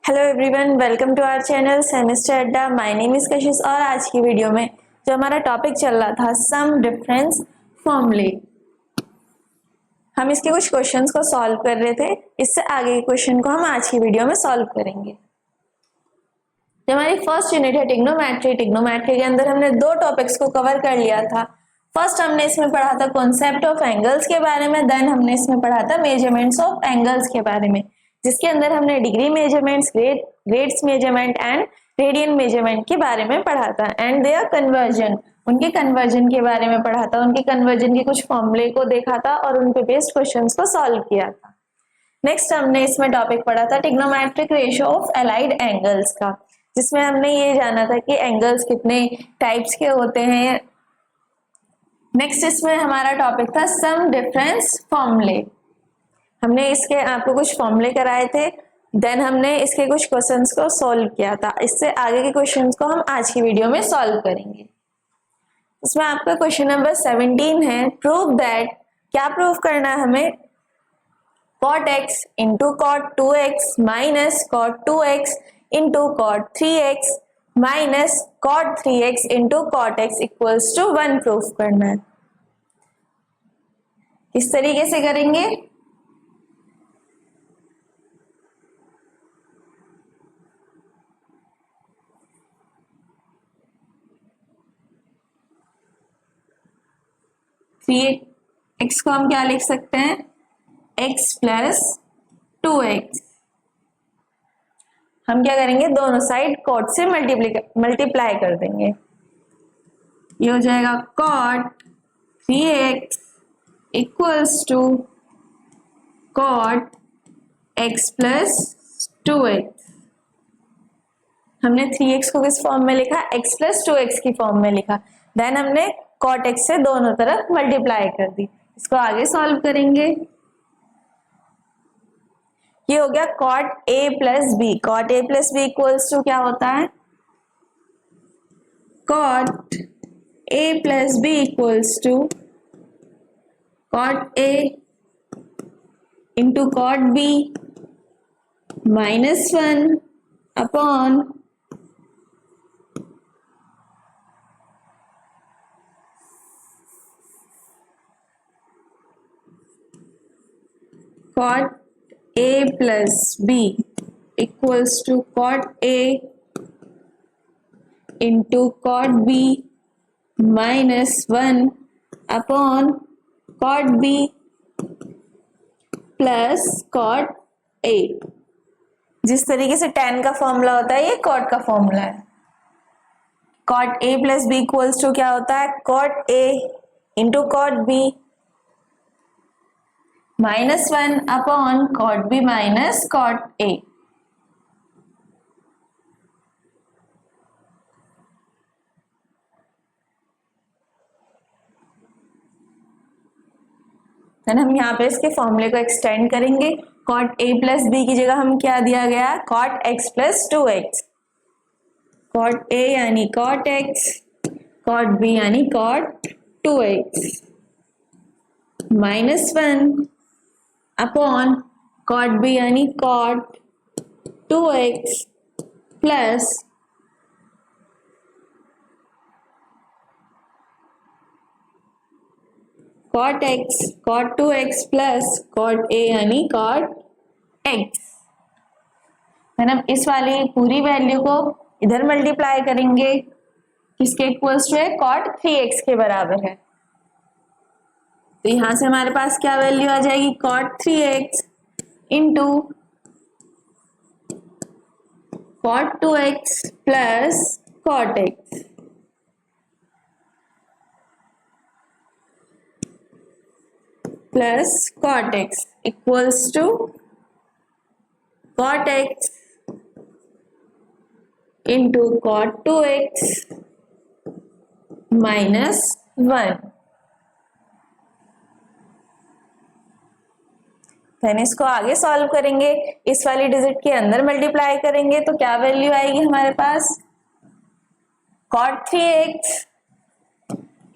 Hello everyone, welcome to our channel Semester Adda. My name is Kashish और आज की video में जो हमारा टॉपिक चल रहा था सम डिफरेंस फॉर्मूले, हम इसके कुछ क्वेश्चंस को सॉल्व कर रहे थे। इससे आगे के क्वेश्चन को हम आज की वीडियो में सॉल्व करेंगे। जो हमारी फर्स्ट यूनिट है टिग्नोमेट्री, टिग्नोमेट्री के अंदर हमने दो टॉपिक्स को कवर कर लिया था। फर्स्ट हमने इसमें पढ़ा था कॉन्सेप्ट ऑफ एंगल्स के बारे में, देन हमने इसमें पढ़ा था मेजरमेंट्स ऑफ एंगल्स के बारे में, जिसके अंदर हमने degree measurements, grades measurement and radian measurement के बारे में पढ़ा था एंड देयर कन्वर्जन, उनके कन्वर्जन के बारे में पढ़ा था, उनके कन्वर्जन के कुछ फॉर्मूले को देखा था और उन पे बेस्ड क्वेश्चंस को सॉल्व किया था। नेक्स्ट हमने इसमें टॉपिक पढ़ा था trigonometric ratio of allied angles का, जिसमें हमने ये जाना था कि एंगल्स कितने टाइप्स के होते हैं। नेक्स्ट इसमें हमारा टॉपिक था सम डिफरेंस फॉर्मूले, हमने इसके आपको कुछ फॉर्मूले कराए थे, देन हमने इसके कुछ क्वेश्चंस को सॉल्व किया था। इससे आगे के क्वेश्चंस को हम आज की वीडियो में सॉल्व करेंगे। इसमें आपका क्वेश्चन नंबर 17 है, प्रूव दैट, क्या प्रूव करना है हमें, cot x into cot 2x minus cot 2x into cot 3x minus cot 3x into cot x equals to 1 proof करना है। किस तरीके से करेंगे, थ्री एक्स को हम क्या लिख सकते हैं, x प्लस 2x। हम क्या करेंगे, दोनों साइड cot से मल्टीप्लाई कर देंगे। ये हो जाएगा cot 3x equals to cot x plus 2x। हमने 3x को किस फॉर्म में लिखा, x प्लस 2x की फॉर्म में लिखा, देन हमने cot x से दोनों तरफ मल्टीप्लाई कर दी। इसको आगे सॉल्व करेंगे। ये हो गया cot a plus B, cot a plus B equals to क्या होता है, cot a plus B equals to cot a into cot b minus 1 upon cot a plus b equals to cot a into cot b minus 1 upon cot b plus cot a। जिस तरीके से tan का formula होता है ये cot का formula है। cot a plus b equals to क्या होता है, cot a into cot b minus 1 upon cot b minus cot a। हम यहाँ पे इसके फॉर्मूले को एक्सटेंड करेंगे। cot a प्लस b की जगह हम क्या दिया गया, cot x plus 2x। cot a यानी cot x, cot b यानी cot 2x minus 1 upon cot b यानी cot 2x plus cot x, cot 2x plus cot a यानी cot x। हम इस वाली पूरी वैल्यू को इधर मल्टीप्लाई करेंगे, किसके इक्वल्स टू है, cot 3x के बराबर है। तो यहां से हमारे पास क्या वैल्यू आ जाएगी, cot 3x into cot 2x plus cot x plus cot x equals to cot x into cot 2x minus 1। Then इसको आगे सॉल्व करेंगे, इस वाली डिजिट के अंदर मल्टीप्लाई करेंगे तो क्या वैल्यू आएगी हमारे पास, cot 3x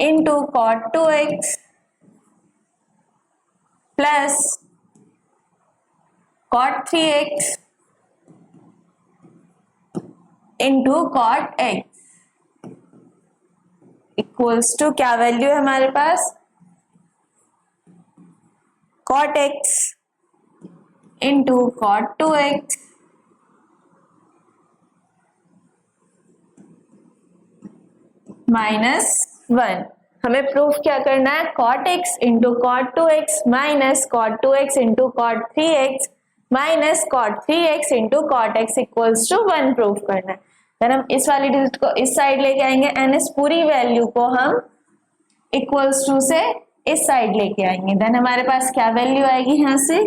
into cot 2x plus cot 3x into cot x equals to क्या वैल्यू है हमारे पास, cot x into cot 2x -1। हमें प्रूफ क्या करना है, cot x into cot 2x minus cot 2x into cot 3x minus cot 3x into cot x equals to 1 proof करना है। देन हम इस वाली डिजिट को इस साइड लेके आएंगे एंड इस पूरी वैल्यू को हम इक्वल्स टू से इस साइड लेके आएंगे। देन हमारे पास क्या वैल्यू आएगी यहां से,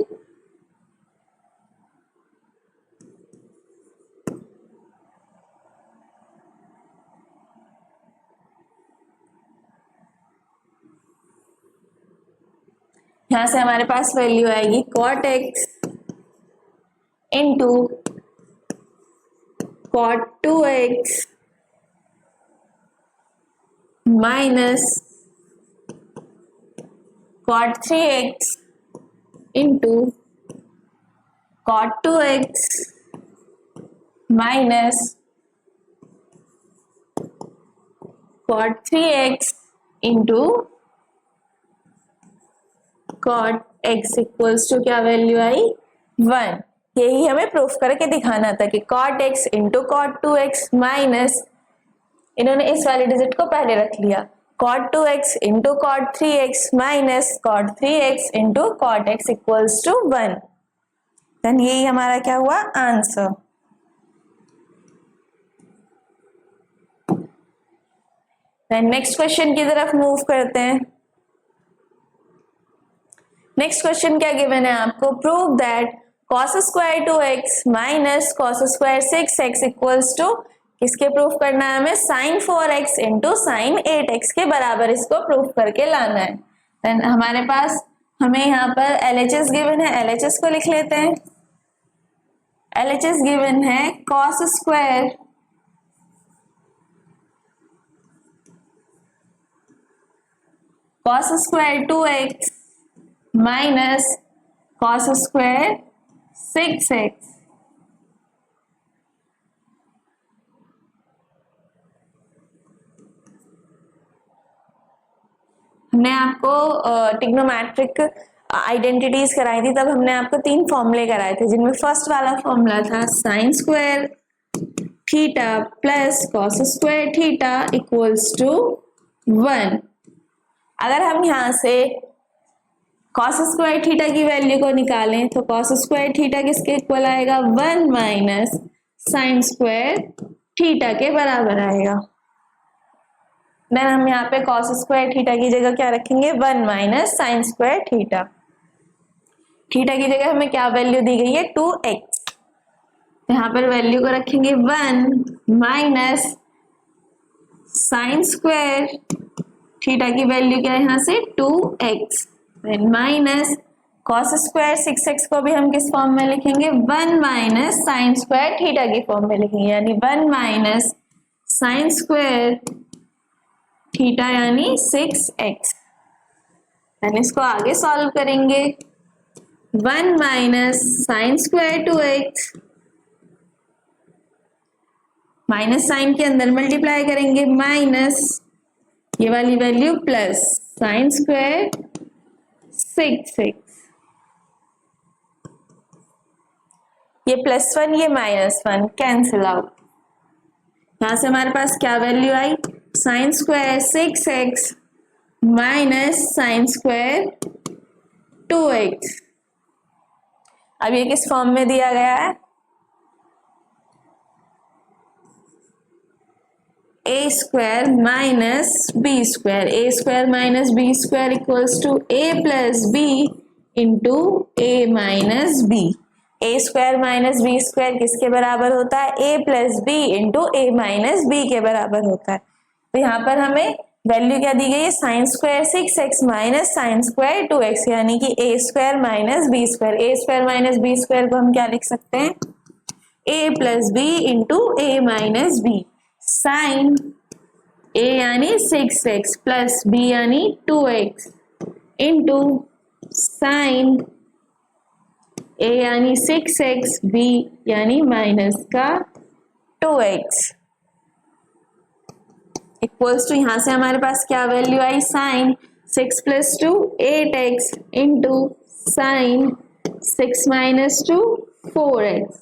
यहां से हमारे पास वैल्यू आएगी cot x into cot 2x minus cot 3x into cot 2x minus cot 3x into cot x equals to क्या वैल्यू आई 1। यही हमें प्रूफ करके दिखाना था कि cot x into cot 2x minus, इन्होंने इस वाली डिजिट को पहले रख लिया, cot 2x into cot 3x minus cot 3x into cot x equals to 1। Then यही हमारा क्या हुआ आंसर। देन नेक्स्ट क्वेश्चन की तरफ मूव करते हैं। नेक्स्ट क्वेश्चन क्या गिवन है आपको, prove that cos square 2x minus cos square 6x equals to, किसके प्रूफ करना है हमें, sin 4x into sine 8x के बराबर इसको प्रूफ करके लाना है। देन हमारे पास हमें यहाँ पर LHS गिवन है, LHS को लिख लेते हैं। LHS गिवन है cos square 2x minus cos square 6x। हमने आपको टिग्नोमेट्रिक आइडेंटिटीज कराई थी, तब हमने आपको 3 फॉर्मूले कराए थे, जिनमें फर्स्ट वाला फॉर्मूला था sine square theta plus cos square theta equals to 1। अगर हम यहां से cos स्क्वायर थीटा की वैल्यू को निकालें तो cos स्क्वायर थीटा किसके इक्वल आएगा, 1 माइनस साइन स्क्वायर थीटा के बराबर आएगा। देन हम यहाँ पे cos स्क्वायर थीटा की जगह क्या रखेंगे, 1 minus sine square theta. Theta की जगह हमें क्या वैल्यू दी गई है, 2x, यहाँ पर वैल्यू को रखेंगे 1 माइनस साइन स्क्वायर थीटा की वैल्यू क्या है यहाँ से 2x minus cos square 6x को भी हम किस फॉर्म में लिखेंगे, 1 माइनस साइन स्क्वायर थीटा की फॉर्म में लिखेंगे, यानी 1 माइनस साइन स्क्वायर थीटा यानी 6x। यानी इसको आगे सॉल्व करेंगे, 1 minus sine square 2x minus sine के अंदर मल्टीप्लाई करेंगे माइनस ये वाली value plus sine square 6x, ये +1 ये -1 कैंसिल आउट। यहां से हमारे पास क्या वैल्यू आई, sine square 6x minus sine square 2x। अब ये किस फॉर्म में दिया गया है, a square minus B square, a square minus B square equals to a plus B into A minus B. A square minus B square किसके बराबर होता है, a plus B into A minus B के बराबर होता है। तो यहाँ पर हमें वैल्यू क्या दी गई है, sine square 6x minus sine square 2x, यानी कि a square minus B square. a square minus B square को हम क्या लिख सकते हैं, a plus B into A minus B, sine a यानी 6x प्लस b यानी 2x इंटू साइन a यानी 6x b यानी माइनस का 2x इक्वल्स टू, यहां से हमारे पास क्या वैल्यू आई, sign 6 + 2 8x into sine 6 - 2 4x।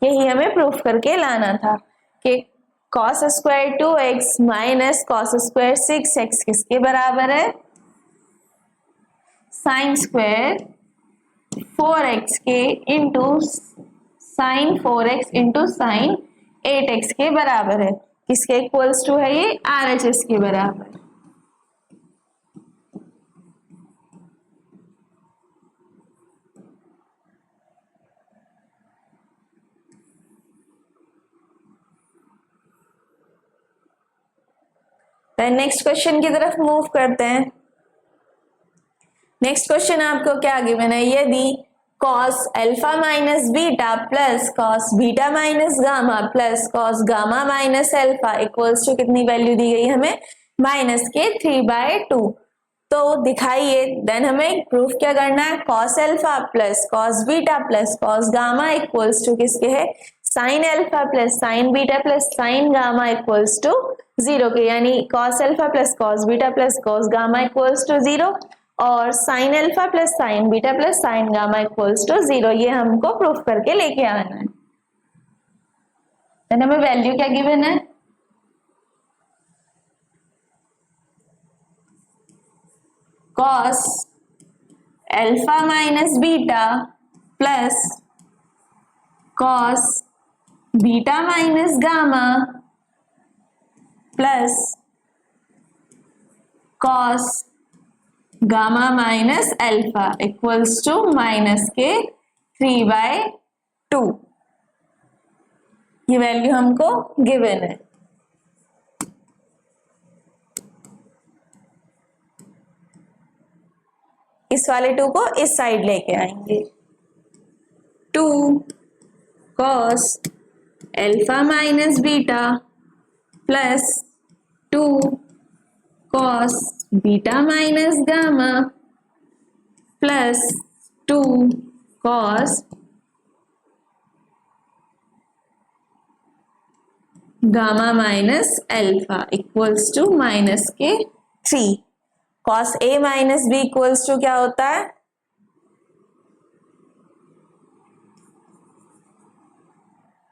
यही हमें प्रूफ करके लाना था कि cos square 2x minus cos square 6x किसके बराबर है, साइन स्क्वायर 4x के into sine 4x into sine 8x के बराबर है। किसके इक्वल्स टू है ये, RHS के बराबर। नेक्स्ट क्वेश्चन की तरफ मूव करते हैं। नेक्स्ट क्वेश्चन आपको क्या गिवन है, यदि cos alpha minus beta plus cos beta minus gamma plus cos gamma minus alpha equals to कितनी वैल्यू दी गई हमें, -3/2। तो दिखाइए, देन हमें प्रूफ क्या करना है, cos alpha plus cos beta plus cos gamma equals to किसके है, sine alpha plus sine beta plus sine gamma equals to 0 के, यानी cos alpha plus cos beta plus cos gamma equals to 0 और sine alpha plus sine beta plus sine gamma equals to 0। ये हमको proof करके लेके आना है। हमें वैल्यू क्या गिवन है, cos alpha minus beta plus cos beta minus gamma plus cos gamma minus alpha equals to -3/2। ये वैल्यू हमको गिवन है। इस वाले 2 को इस साइड लेके आएंगे, 2 cos alpha minus beta plus 2 cos beta minus gamma plus 2 cos gamma minus alpha equals to -3। cos a minus b equals to क्या होता है,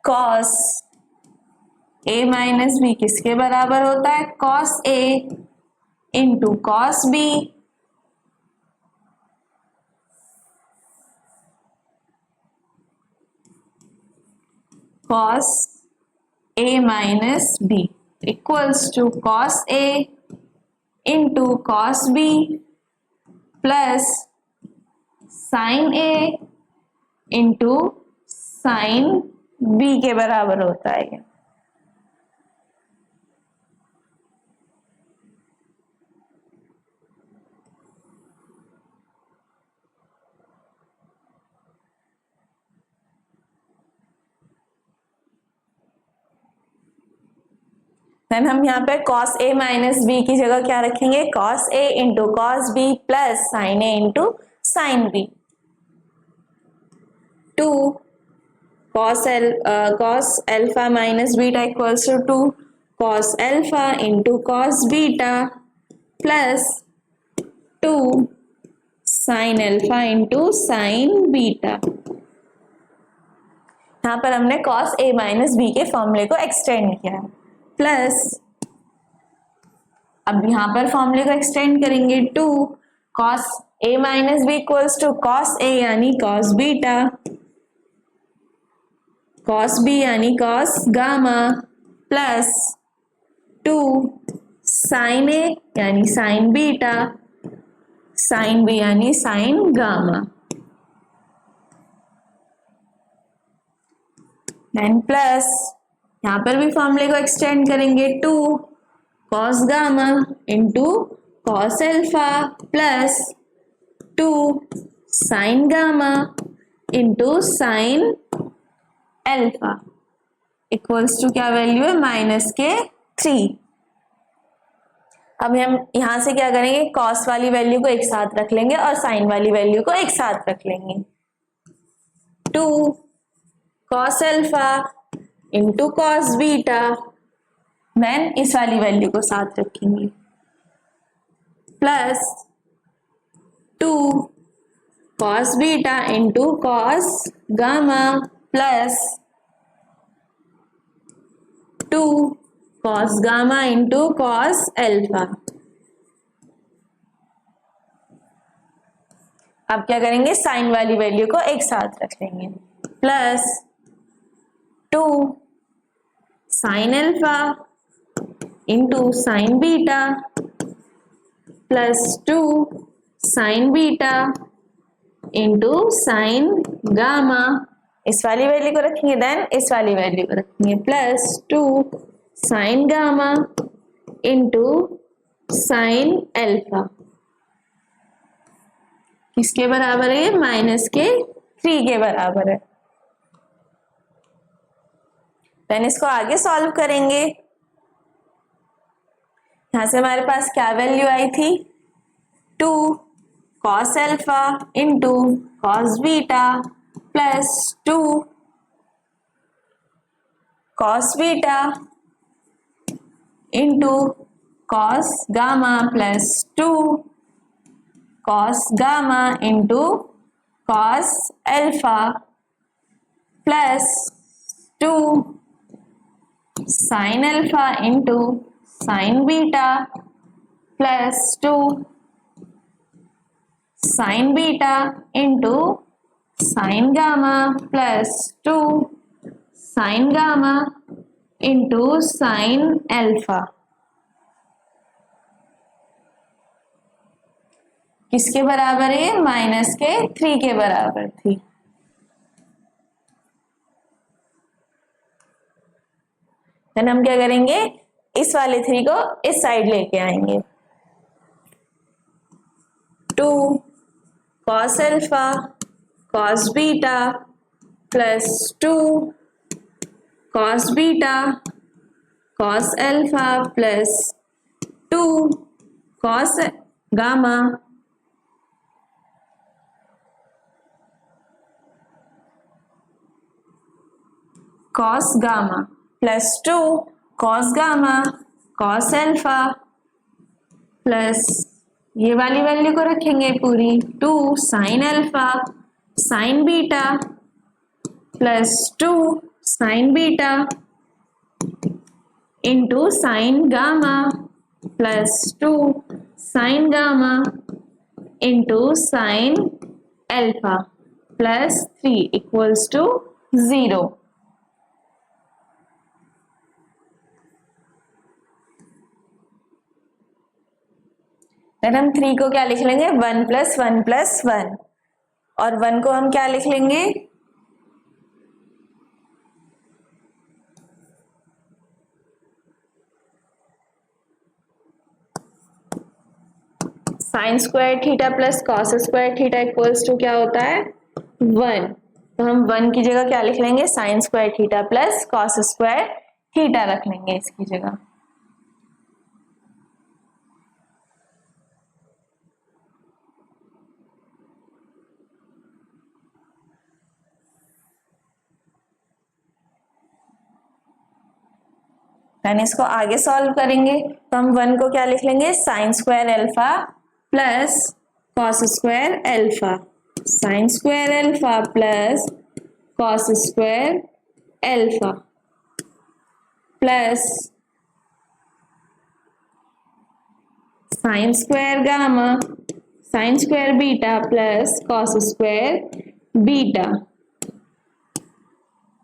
cos a माइनस b किसके बराबर होता है, cos a into cos b cos a minus b equals to cos a into cos b plus sin a into sin b के बराबर होता है। देन हम यहाँ पे cos a माइनस b की जगह क्या रखेंगे, cos a into cos b plus sin a into sin b। 2 cos alpha minus beta equals to 2 cos alpha into cos beta plus 2 sin alpha into sin beta. यहाँ पर हमने cos a minus b के फॉर्मूले को extend किया है, plus अब यहां पर फॉर्मूले को एक्सटेंड करेंगे, 2 cos a minus b equals to cos a यानी cos बीटा, cos b यानी cos gamma plus 2 sin a यानी sin बीटा, sin b यानी sin गामा। देन प्लस यहां पर भी फॉर्मूले को एक्सटेंड करेंगे, 2 cos gamma into cos alpha plus 2 sin gamma into sin alpha equals to क्या वैल्यू है, -3। अब हम यहां से क्या करेंगे, cos वाली वैल्यू को एक साथ रख लेंगे और sin वाली वैल्यू को एक साथ रख लेंगे। 2 cos alpha into cos beta, then इस वाली वैल्यू को साथ रखेंगे, plus 2 cos beta into cos gamma plus 2 cos gamma into cos alpha. अब क्या करेंगे, साइन वाली वैल्यू को एक साथ रख लेंगे, plus 2 sine alpha into sine beta plus 2 sine beta into sine gamma, इस वाली वैल्यू को रखेंगे, देन इस वाली वैल्यू को रखेंगे, plus 2 sine gamma into sine alpha, किसके बराबर है, माइनस के 3 के बराबर है। देन इसको आगे सॉल्व करेंगे, यहां से हमारे पास क्या वैल्यू आई थी, 2 cos alpha into cos beta plus 2 cos beta into cos gamma plus 2 cos gamma into cos alpha plus 2 sine alpha into sine beta plus 2 sine beta into sine gamma plus 2 sine gamma into sine alpha, किसके बराबर है, minus के 3 के बराबर थी। Then हम क्या करेंगे, इस वाले 3 को इस साइड लेके आएंगे, 2 cos alpha cos beta plus 2 cos beta cos alpha plus 2 cos gamma cos gamma plus 2 cos gamma cos alpha plus ये वाली वैल्यू को रखेंगे पूरी, 2 sine alpha sine beta plus 2 sine beta into sine gamma plus 2 sine gamma into sine alpha plus 3 equals to 0। Then हम 3 को क्या लिख लेंगे, 1 प्लस 1 प्लस 1, और 1 को हम क्या लिख लेंगे, sine square theta plus cos square theta equals to क्या होता है, 1। तो हम 1 की जगह क्या लिख लेंगे, sine square theta plus cos square theta रख लेंगे इसकी जगह। देन इसको आगे सॉल्व करेंगे, तो हम 1 को क्या लिख लेंगे, sine square alpha plus cos square alpha, sine square alpha plus cos square alpha plus sine square gamma sign square beta plus cos square beta.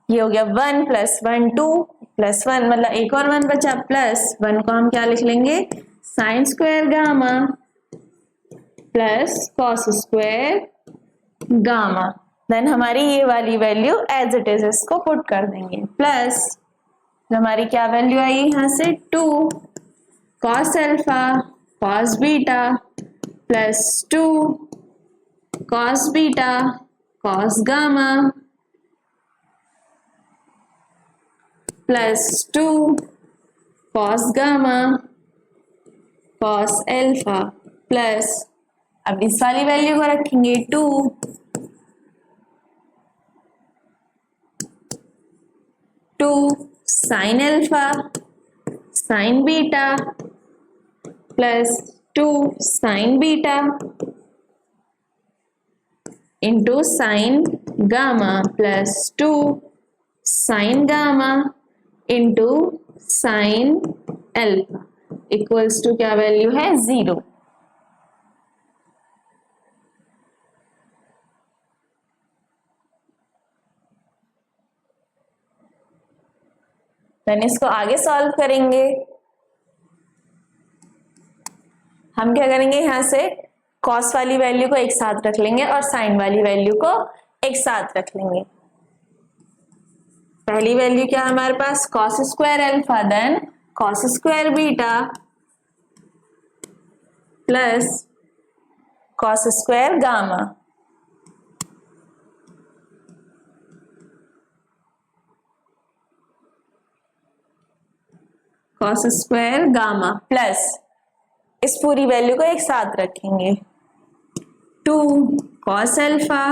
ये हो गया 1 प्लस 1 2 प्लस 1, मतलब एक और 1 बचा, प्लस 1 को हम क्या लिख लेंगे, sine square gamma plus cos square gamma. Then हमारी ये वाली वैल्यू एज इट इज इसको पुट कर देंगे, प्लस हमारी क्या वैल्यू आई यहां से, 2 cos alpha cos beta plus 2 cos beta cos gamma plus 2 cos gamma cos alpha plus, अब इस वाली वैल्यू को रखेंगे 2 two sine alpha sine beta plus two sine beta into sine gamma plus two sine gamma into sine alpha equals to क्या value है 0। Then इसको आगे solve करेंगे। हम क्या करेंगे, यहां से कॉस वाली वैल्यू को एक साथ रख लेंगे और साइन वाली वैल्यू को एक साथ रख लेंगे। पहली वैल्यू क्या है हमारे पास, cos square alpha, then cos square beta plus cos square gamma cos square gamma plus इस पूरी वैल्यू को एक साथ रखेंगे, two cos alpha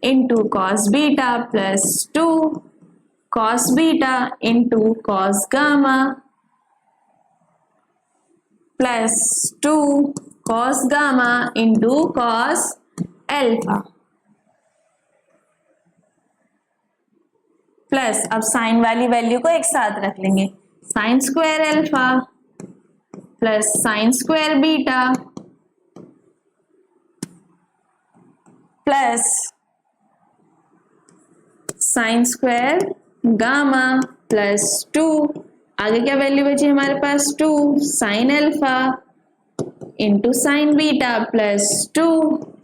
into cos beta plus two cos beta into cos gamma plus two cos gamma into cos alpha plus अब sine वाली value को एक साथ रख लेंगे, sine square alpha plus sine square beta plus sine square gamma plus to, आगे क्या value बची हमारे पास, two sine alpha into sine beta plus two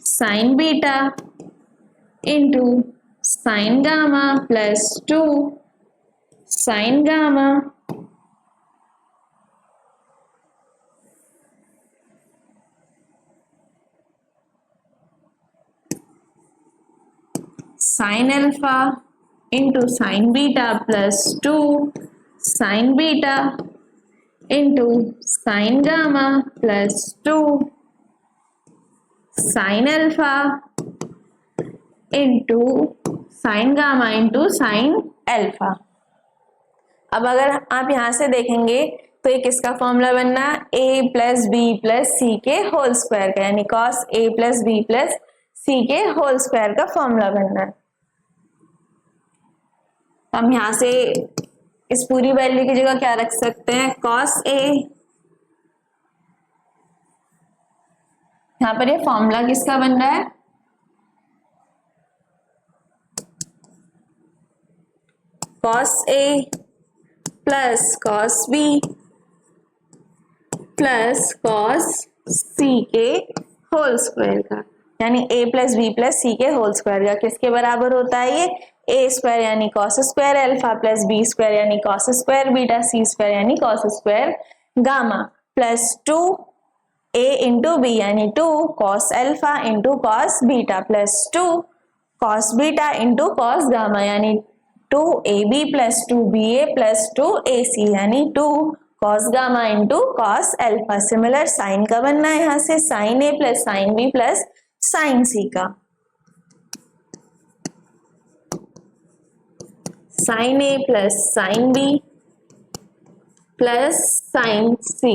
sine beta into sine gamma plus two sine gamma sine alpha into sine beta plus two sine beta into sine gamma plus two sine alpha into sine gamma into sine alpha. अब अगर आप यहां से देखेंगे तो ये किसका formula बनना, a plus B plus C के होल स्क्वायर का, यानी cos a plus B plus C के होल स्क्वायर का फॉर्मूला बनना है। हम यहां से इस पूरी वैल्यू की जगह क्या रख सकते हैं, कॉस a, यहां पर ये फॉर्मूला किसका बन रहा है, cos a plus cos b plus cos c के होल स्क्वायर का, यानी a plus B plus C के होल स्क्वायर का किसके बराबर होता है, ये a स्क्वायर यानी cos square alpha plus b square यानी cos square beta c square यानी cos square gamma plus two a into B यानी two cos alpha into cos beta plus two cos beta into cos gamma यानी two A B plus two B A plus two A C यानी two cos gamma into cos alpha. Similar sine का बनना है, यहां से sine A plus sine B plus sine C का, sine A plus sine B plus sine C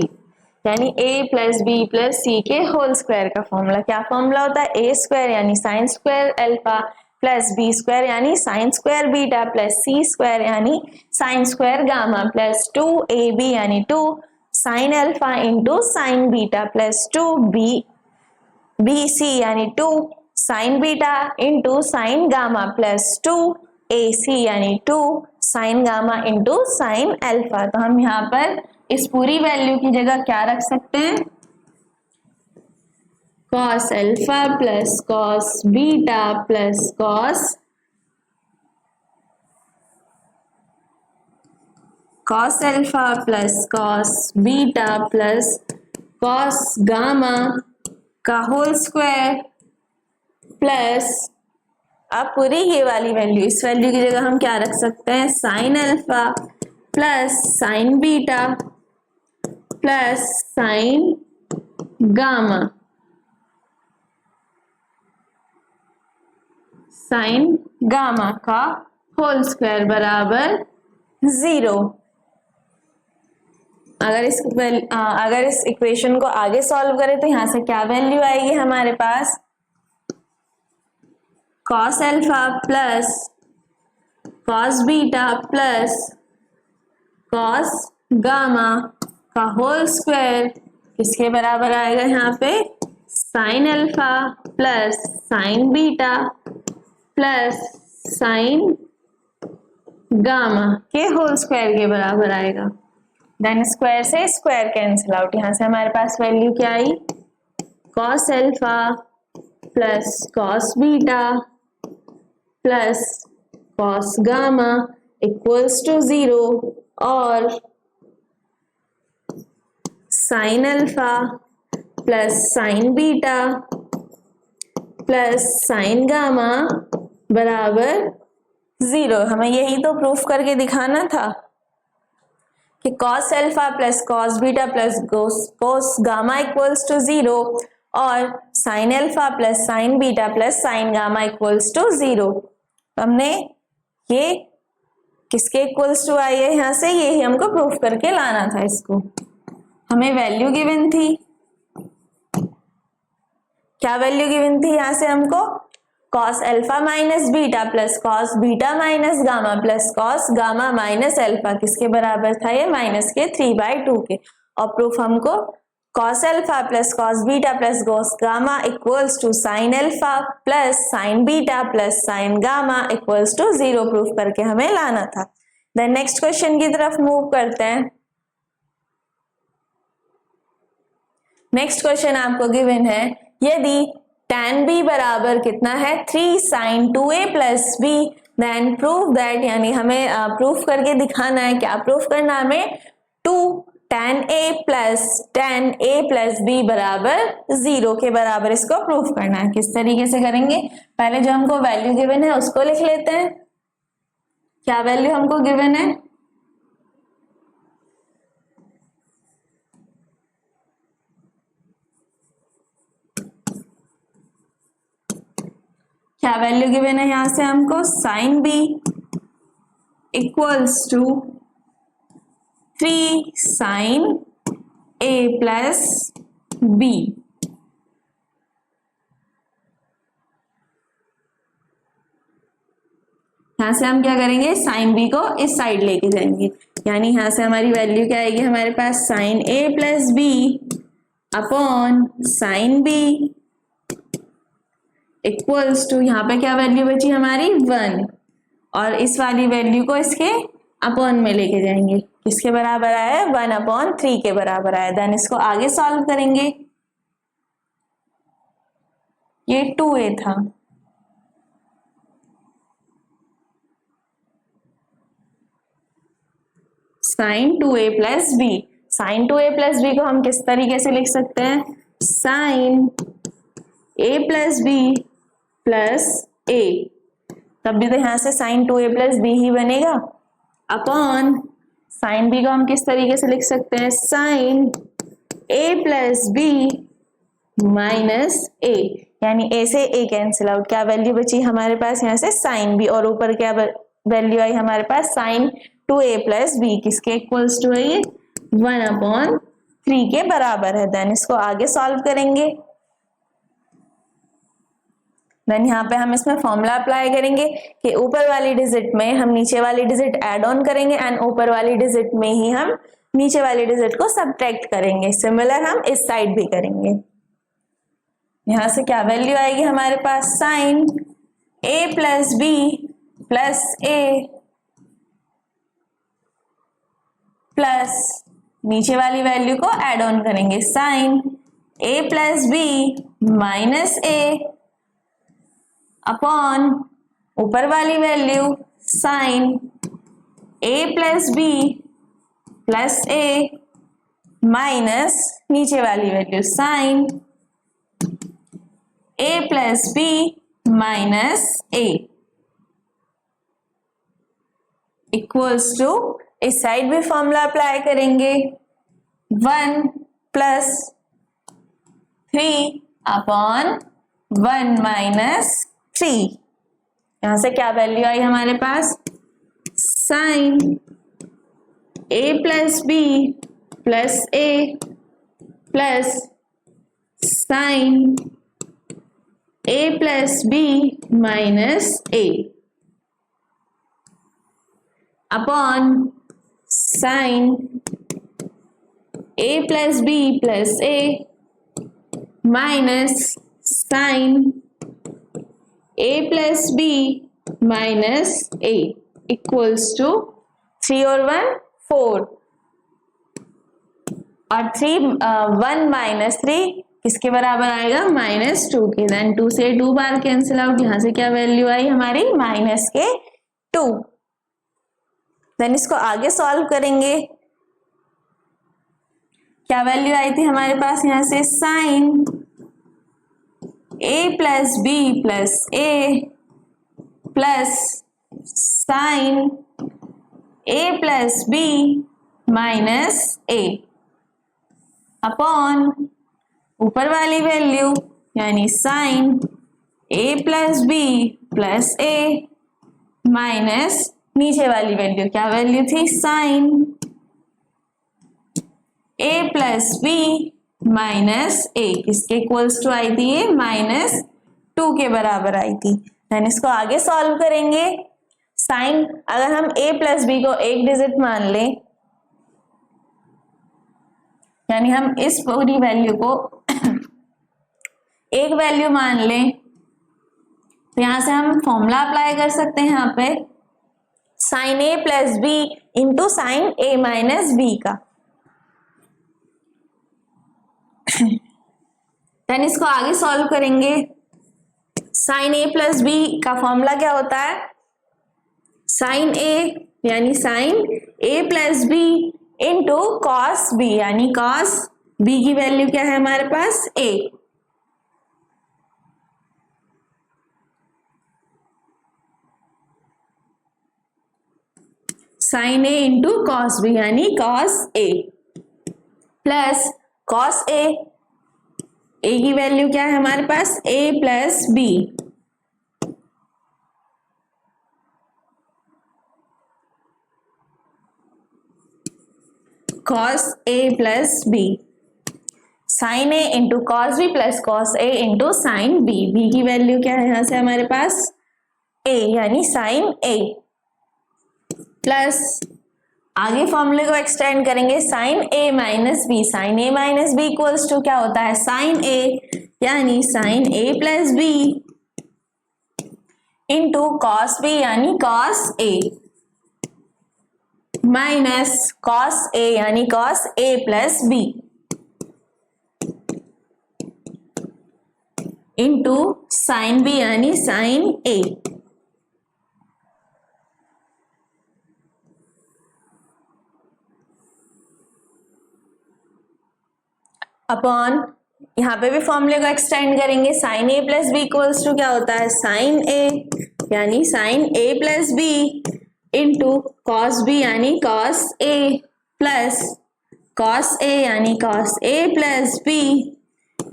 यानी a plus B plus C के whole square का formula, क्या फॉर्मूला होता है, a स्क्वायर यानी sine square alpha plus B square यानी sine square beta plus C square यानी sine square gamma plus two A B यानी two sine alpha into sine beta plus two B C यानी two sine beta into sine gamma plus two A C यानी two sine gamma into sine alpha. तो हम यहाँ पर इस पूरी value की जगह क्या रख सकते हैं, cos alpha plus cos beta plus cos alpha plus cos beta plus cos gamma का होल स्क्वायर प्लस अब पूरी ये वाली वैल्यू, इस वैल्यू की जगह हम क्या रख सकते हैं, sign alpha plus sine beta plus sine gamma sign gamma का होल स्क्वायर बराबर 0। अगर इस इक्वेशन को आगे सॉल्व करें तो यहां से क्या वैल्यू आएगी हमारे पास, cos alpha plus cos beta plus cos gamma का होल स्क्वायर किसके बराबर आएगा, यहाँ पे sin alpha plus sin beta plus sin gamma के होल स्क्वायर के बराबर आएगा। देन स्क्वायर से स्क्वायर कैंसिल आउट, यहां से हमारे पास वैल्यू क्या आई, cos alpha plus cos beta plus cos gamma equals to 0 और sin alpha plus sin beta plus sin gamma बराबर 0। हमें यही तो प्रूफ करके दिखाना था कि cos alpha plus cos beta plus cos gamma equals to 0 और sin alpha plus sin beta plus sin gamma equals to 0। हमने ये किसके इक्वल्स टू आई है, यहाँ से यही हमको प्रूफ करके लाना था। इसको हमें वैल्यू गिवन थी, क्या वैल्यू गिवन थी यहाँ से हमको, cos alpha minus beta plus cos beta minus gamma plus cos gamma minus alpha किसके बराबर था, ये माइनस के 3/2 के। और प्रूफ हमको cos alpha plus cos beta plus cos gamma equals to sin alpha plus sin beta plus sin gamma equals to 0 proof करके हमें लाना था। देन नेक्स्ट क्वेश्चन की तरफ मूव करते हैं। नेक्स्ट क्वेश्चन आपको गिवन है, यदि tan b बराबर कितना है 3 sin 2a plus b, then prove that, यानी हमें प्रूफ करके दिखाना है। क्या प्रूफ करना है हमें, 2 tan a प्लस b बराबर 0 के बराबर इसको प्रूफ करना है। किस तरीके से करेंगे, पहले जो हमको वैल्यू गिवन है उसको लिख लेते हैं। क्या वैल्यू हमको गिवन है, क्या वैल्यू गिवन है यहां से हमको, sin b equals to 3 sin a plus b। यहां से हम क्या करेंगे, sin b को इस साइड लेके जाएंगे, यानी यहां से हमारी वैल्यू क्या आएगी हमारे पास, sin a plus b upon sin b equals to, यहाँ पे क्या वैल्यू बची हमारी 1, और इस वाली वैल्यू को इसके अपॉन में लेके जाएंगे, किसके बराबर आया है 1/3 के बराबर आया। देन इसको आगे सॉल्व करेंगे, ये 2a था, sin 2a plus b, sin 2a plus b को हम किस तरीके से लिख सकते हैं, sin a plus b plus a, तब भी तो यहां से sin 2a प्लस b ही बनेगा, अपॉन sin b को हम किस तरीके से लिख सकते हैं, sin a plus b minus a, यानी a से a कैंसिल आउट, क्या वैल्यू बची हमारे पास यहाँ से sin b, और ऊपर क्या वैल्यू आई हमारे पास sin 2a प्लस b, किसके इक्वल्स टू है ये 1/3 के बराबर है। देन इसको आगे सॉल्व करेंगे। देन यहाँ पे हम इसमें फॉर्मूला अप्लाई करेंगे कि ऊपर वाली डिजिट में हम नीचे वाली डिजिट ऐड ऑन करेंगे एंड ऊपर वाली डिजिट में ही हम नीचे वाली डिजिट को सब्ट्रैक्ट करेंगे। सिमिलर हम इस साइड भी करेंगे। यहां से क्या वैल्यू आएगी हमारे पास, sin a plus b plus a plus नीचे वाली वैल्यू को ऐड ऑन करेंगे, sin a plus b minus a upon ऊपर वाली value sin a plus b plus a minus नीचे वाली value sin a plus b minus a equals to, इस side भी फॉर्मूला अप्लाई करेंगे, 1 प्लस 3 अपॉन 1 माइनस 3। यहां से क्या वैल्यू आई हमारे पास, sin A plus B plus A plus sine A plus B minus A upon sine A plus B plus A minus sine A plus B minus A equals to 3 और 1 4 और 3 1 minus 3 किसके बराबर आएगा -2 के। Then 2 से 2 बार cancel out, यहां से क्या वैल्यू आई हमारी -2। देन इसको आगे सॉल्व करेंगे, क्या वैल्यू आई थी हमारे पास यहां से sine A plus B plus A plus sine A plus B minus A upon ऊपर वाली वैल्यू यानी sine A plus B plus A minus नीचे वाली वैल्यू, क्या वैल्यू थी sine A plus B minus ए, किसके इक्वल्स टू आई थी ये -2 के बराबर आई थी। देन इसको आगे सॉल्व करेंगे। साइन अगर हम a प्लस बी को एक डिजिट मान लें, यानी हम इस पूरी वैल्यू को एक वैल्यू मान लें, तो यहां से हम फॉर्मूला अप्लाई कर सकते हैं यहाँ पे sine A plus B into sine A minus B का। देन इसको आगे सॉल्व करेंगे। साइन ए प्लस बी का फॉर्मूला क्या होता है, साइन ए यानी sine A plus B into cos B, यानी कॉस बी की वैल्यू क्या है हमारे पास A. Sine A into cos B यानी cos A plus cos A की वैल्यू क्या है हमारे पास A plus B cos A plus B, sine A into cos B plus cos A into sine B. B की value क्या है यहां से हमारे पास ए यानी साइन ए प्लस आगे फॉर्मूले को एक्सटेंड करेंगे sine A minus B. Sine A minus B equals to क्या होता है साइन ए यानी sine A plus B into cos B यानी cos A minus cos A यानी cos A plus B into sine B यानी sine A upon यहाँ पे भी फॉर्मूले को एक्सटेंड करेंगे sine A plus B equals to क्या होता है साइन ए यानी sine A plus B into cos B यानी cos A plus cos A यानी cos A plus B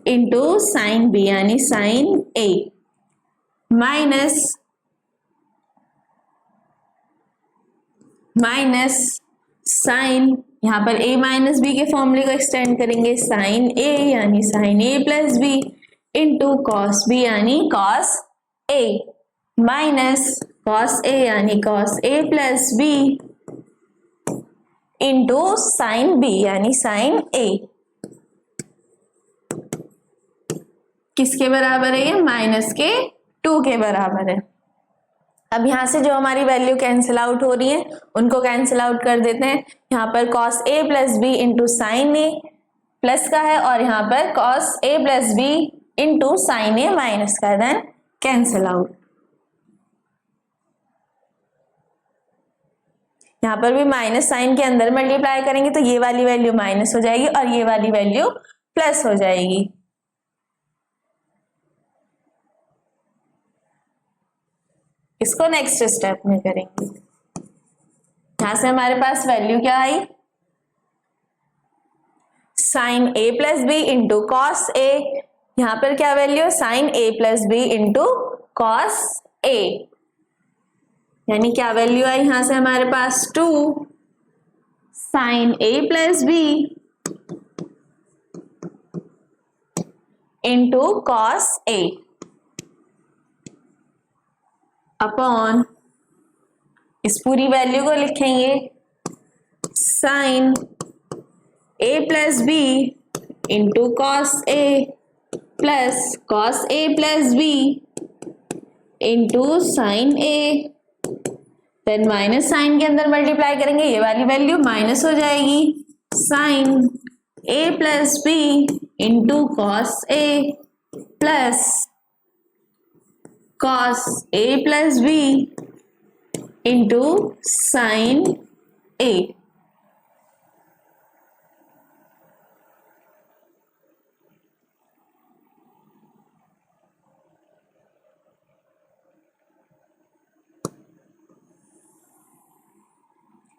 into sine B यानी साइन ए माइनस साइन, यहाँ पर a minus B के फॉर्मूले को एक्सटेंड करेंगे साइन a यानी sine a plus B into cos B यानी cos a minus cos a यानी cos a plus B into sine b यानी साइन a। किसके बराबर है ये -2 के बराबर है। अब यहां से जो हमारी वैल्यू कैंसिल आउट हो रही है उनको कैंसिल आउट कर देते हैं। यहाँ पर cos A plus B into sine A plus का है और यहाँ पर cos A plus B into sine A minus का है, देन कैंसिल आउट। यहाँ पर भी माइनस साइन के अंदर मल्टीप्लाई करेंगे तो ये वाली वैल्यू माइनस हो जाएगी और ये वाली वैल्यू प्लस हो जाएगी। इसको नेक्स्ट स्टेप में करेंगे। यहां से हमारे पास वैल्यू क्या आई sign A plus B into cos ए, यहां पर क्या value sign A plus B into cos A, यानी क्या वैल्यू आई यहां से हमारे पास 2 sign A plus B into cos A upon, इस पूरी वैल्यू को लिखेंगे sign A plus B into cos A plus cos A plus B into sine A, then minus sine के अंदर मल्टीप्लाई करेंगे, ये वाली वैल्यू माइनस हो जाएगी, sign A plus B into cos A plus cos A plus B into sine ए।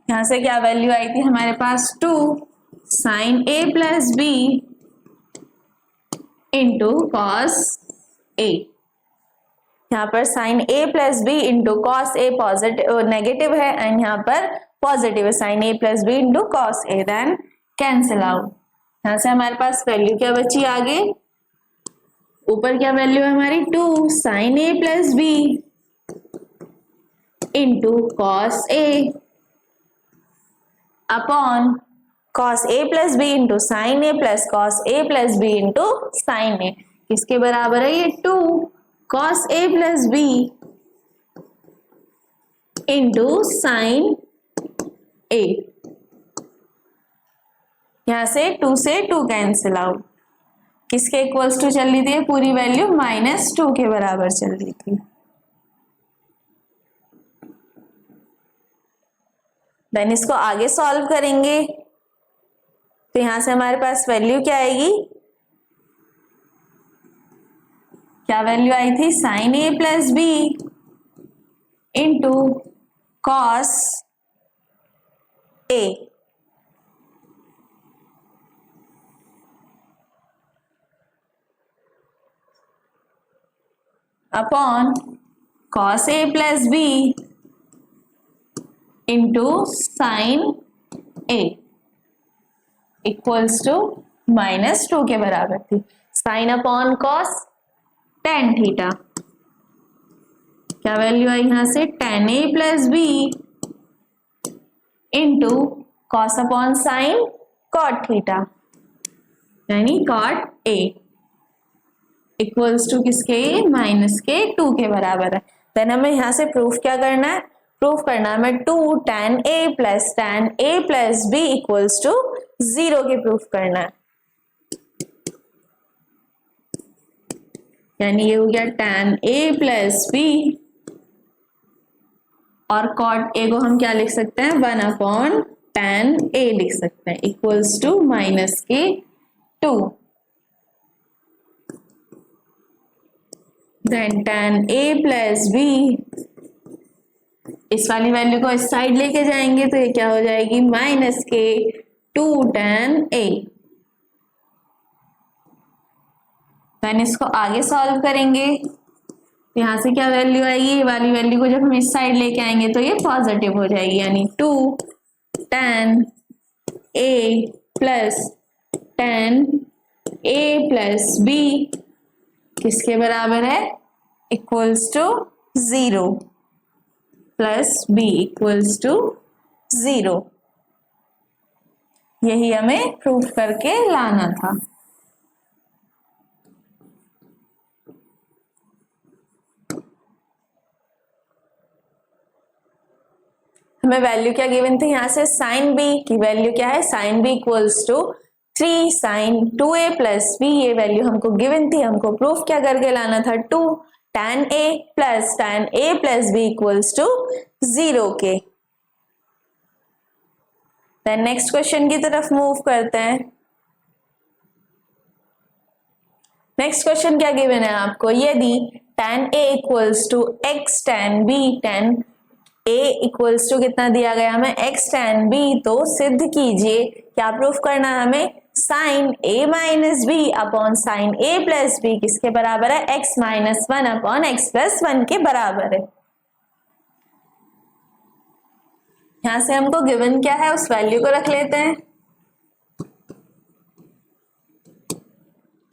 यहां से क्या वैल्यू आई थी हमारे पास, 2 sign A plus B into cos ए। यहाँ पर sign A plus B into cos A positive negative है एंड यहाँ पर पॉजिटिव है, sine A plus B into cos A, then cancel out. यहाँ से हमारे पास वैल्यू क्या बची आगे, ऊपर क्या वैल्यू है हमारी, 2 sign A plus B into cos A upon cos A plus B into sine A plus cos A plus B into sine ए, किसके बराबर है ये, 2 cos A plus B into sine ए। यहां से 2 से 2 कैंसिल आउट, किसके इक्वल्स टू चल रही थी पूरी वैल्यू, -2 के बराबर चल रही थी। देन इसको आगे सॉल्व करेंगे तो यहां से हमारे पास वैल्यू क्या आएगी, क्या वैल्यू आई थी, sine A plus B into cos A upon cos A plus B into sine A equals to -2 के बराबर थी। Sine upon cos tan theta, क्या वैल्यू आई यहां से, tan A plus B into cos upon sine cot theta यानी cot A equals to किसके, -2 के बराबर है। देन हमें यहां से प्रूफ क्या करना है, प्रूफ करना है हमें 2 tan a plus B equals to 0 के प्रूफ करना है, यानी ये हो गया tan a प्लस बी और cot a को हम क्या लिख सकते हैं, 1 अपॉन tan a लिख सकते हैं equals to -2। Then tan a plus B, इस वाली वैल्यू को इस साइड लेके जाएंगे तो ये क्या हो जाएगी, -2 tan a। देन इसको आगे सॉल्व करेंगे तो यहां से क्या वैल्यू आएगी, ये वाली वैल्यू को जब हम इस साइड लेके आएंगे तो ये पॉजिटिव हो जाएगी, यानी 2 tan a प्लस बी किसके बराबर है, equals to 0 plus B equals to 0। यही हमें प्रूफ करके लाना था। हमें वैल्यू क्या गिवन थी, यहां से साइन बी की वैल्यू क्या है, साइन बी इक्वल्स टू 3 साइन 2a प्लस बी, ये वैल्यू हमको गिवन थी, हमको प्रूफ क्या करके लाना था, 2 tan a plus B equals to 0 के। देन नेक्स्ट क्वेश्चन की तरफ मूव करते हैं। नेक्स्ट क्वेश्चन क्या गिवन है आपको, यदि tan a equals to x tan b, tan a equals to कितना दिया गया हमें, x tan b, तो सिद्ध कीजिए, क्या प्रूफ करना है हमें, sine a minus B upon sine a plus B किसके बराबर है, x minus 1 upon x plus 1 के बराबर है। यहाँ से हमको गिवन क्या है उस वैल्यू को रख लेते हैं।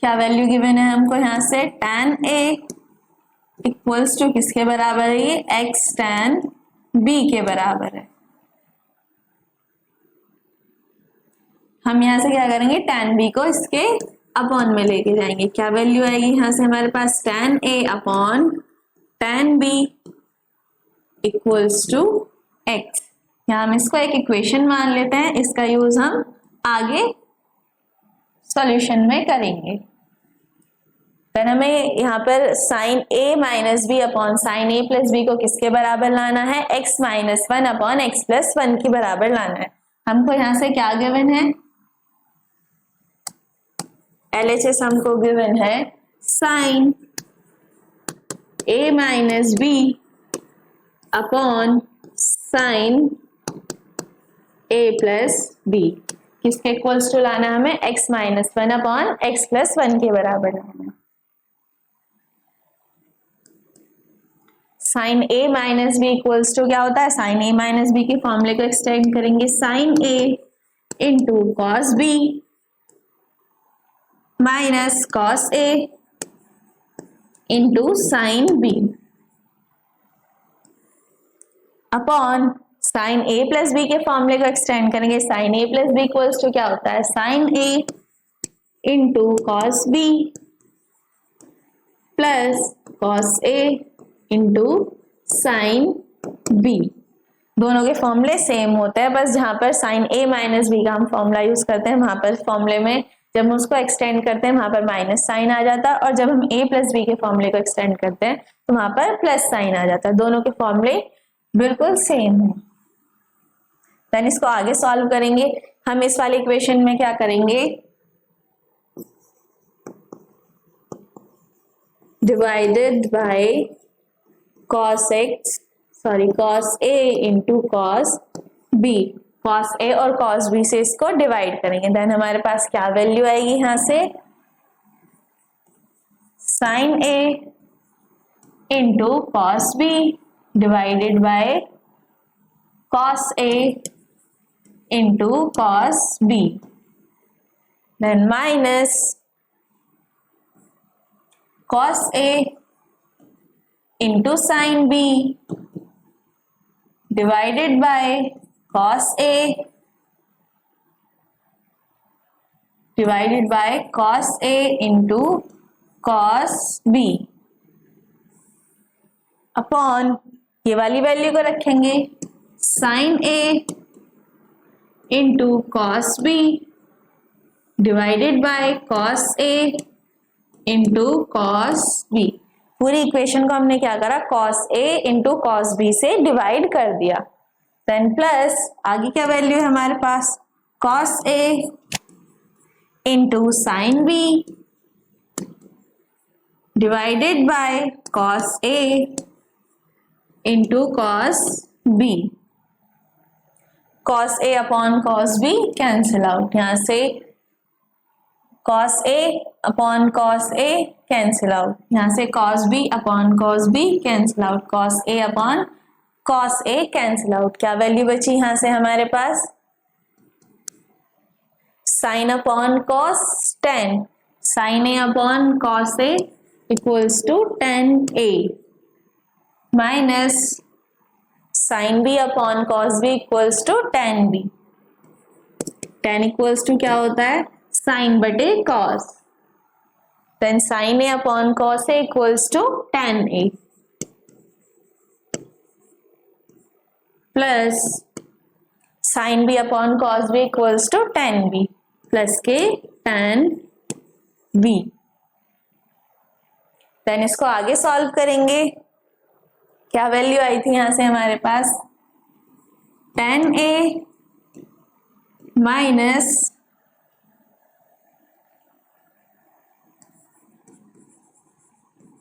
क्या वैल्यू गिवन है हमको यहाँ से, tan A इक्वल्स टू किसके बराबर है, ये x tan B के बराबर है। हम यहाँ से क्या करेंगे, tan B को इसके अपॉन में लेके जाएंगे। क्या वैल्यू आएगी यहाँ से हमारे पास, tan A अपॉन tan B equals to x। यहाँ हम इसको एक इक्वेशन मान लेते हैं, इसका यूज हम आगे सॉल्यूशन में करेंगे। फिर हमें यहाँ पर sine a minus B upon sine a plus B को किसके बराबर लाना है, x minus one upon X plus one के बराबर लाना है। हमको यहाँ से क्या गिवन है, LHS हमको गिवन है sine a minus B upon sine a plus B, किसके इक्वल्स टू लाना हमें, x minus one upon X plus one के बराबर लाना है। Sine a minus B equals to क्या होता है, साइन a माइनस बी के फॉर्मूले को एक्सटेंड करेंगे, sine a into cos b minus cos a into sine b upon sine a plus B के फॉर्मूले को एक्सटेंड करेंगे, sine a plus B equals to क्या होता है, sine a into cos b plus cos a into sine b। दोनों के फॉर्मूले सेम होते हैं, बस जहां पर साइन a माइनस बी का हम फॉर्मूला यूज करते हैं, वहां पर फॉर्मूले में जब हम उसको एक्सटेंड करते हैं वहां पर माइनस साइन आ जाता है, और जब हम a प्लस बी के फॉर्मूले को एक्सटेंड करते हैं तो वहां पर प्लस साइन आ जाता है। दोनों के फॉर्मूले बिल्कुल सेम है। देन इसको आगे सॉल्व करेंगे। हम इस वाली इक्वेशन में क्या करेंगे, divided by cos a into cos b, cos a और cos b से इसको डिवाइड करेंगे। देन हमारे पास क्या वैल्यू आएगी यहां से, sin a into cos b divided by cos a into cos b, then minus cos a into sin b divided by cos a divided by cos a into cos b upon ये वाली value को रखेंगे, sin a into cos b divided by cos a into cos b। पूरी equation को हमने क्या करा, cos a into cos b से डिवाइड कर दिया। देन प्लस आगे क्या वैल्यू है हमारे पास, cos a into sin b divided by cos a into cos b। cos a upon cos b cancel out, यहां से cos a upon cos a cancel out, यहां से cos b upon cos b cancel out, cos a upon cos a cancel out. क्या value बची यहां से हमारे पास, sin upon cos tan, sin a upon cos a equals to tan a minus sin b upon cos b equals to tan b। tan equals to क्या होता है, sin बटे cos, then sin a upon cos a equals to tan a plus sin b upon cos b equals to tan b plus के tan b। Then इसको आगे solve करेंगे। क्या value आई थी यहां से हमारे पास, tan a minus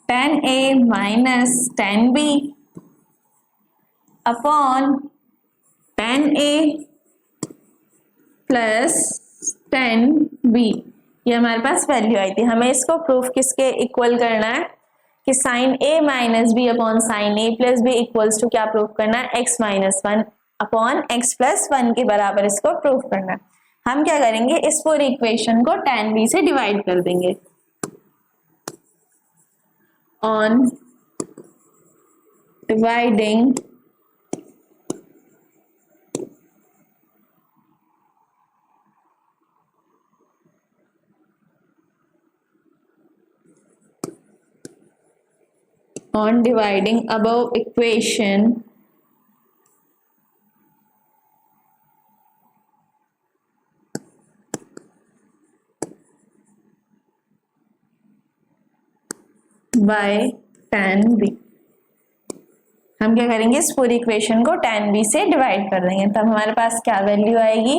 tan a minus tan b upon tan a plus tan b, ये हमारे पास वैल्यू आई थी। हमें इसको प्रूफ किसके इक्वल करना है कि sine a minus B upon sine a plus B equals to क्या प्रूफ करना है, x minus one upon x plus 1 के बराबर इसको प्रूव करना है। हम क्या करेंगे, इस पूरी इक्वेशन को tan b से डिवाइड कर देंगे। On dividing above equation by tan b। हम क्या करेंगे, इस पूरी इक्वेशन को tan b से डिवाइड कर देंगे, तब हमारे पास क्या वैल्यू आएगी,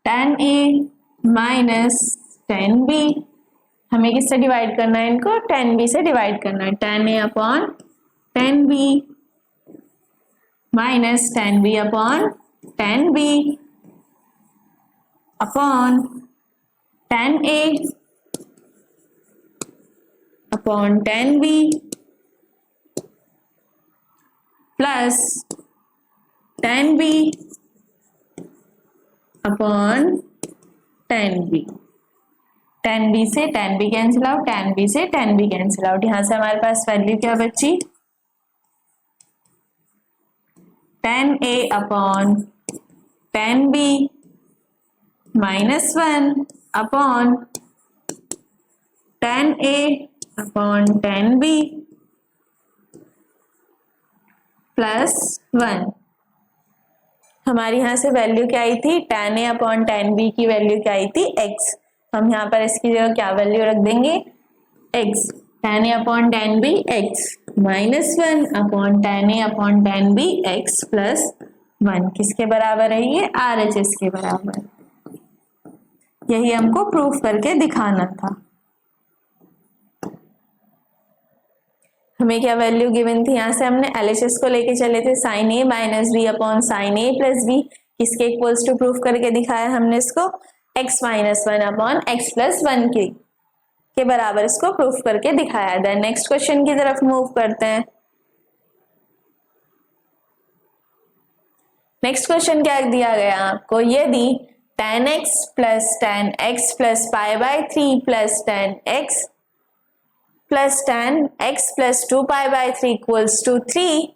tan a minus tan b। हमें किससे डिवाइड करना है, इनको tan b से डिवाइड करना है। tan a अपॉन tan b minus tan b upon tan b upon tan a अपॉन tan b plus tan b upon tan b। tan b से tan b cancel out, tan b से tan b cancel out. यहां से हमारे पास value क्या बची, tan a अपॉन tan b minus 1 upon tan a अपॉन tan b प्लस 1। हमारी यहां से वैल्यू क्या आई थी, tan a अपॉन tan b की वैल्यू क्या आई थी, x। हम यहाँ पर इसकी जगह क्या वैल्यू रख देंगे, x। tan a अपॉन tan b x minus 1 upon tan a अपॉन tan b x प्लस 1 किसके बराबर है, ये RHS के बराबर। यही हमको प्रूफ करके दिखाना था। हमें क्या वैल्यू गिवन थी, यहाँ से हमने LHS को लेके चले थे sin a minus b upon sin a plus b, किसके इक्वल्स टू प्रूफ करके दिखाया हमने इसको, x minus 1 upon x plus 1 के बराबर इसको प्रूफ करके दिखाया। देन नेक्स्ट क्वेश्चन की तरफ मूव करते हैं। नेक्स्ट क्वेश्चन क्या दिया गया आपको, यदि tan x plus pi by 3 plus tan x plus 2 pi by 3 equals to 3,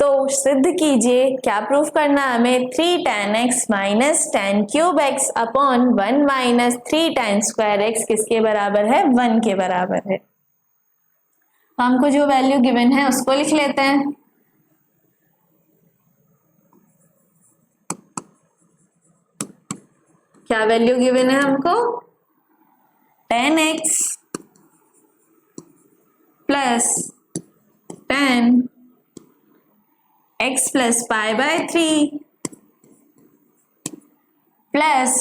तो सिद्ध कीजिए, क्या प्रूफ करना हमें, 3 tan x minus tan cube x upon 1 minus 3 tan square x किसके बराबर है, 1 के बराबर है। तो हमको जो वैल्यू गिवन है उसको लिख लेते हैं। क्या वैल्यू गिवन है हमको, tan x plus tan x plus pi by 3 plus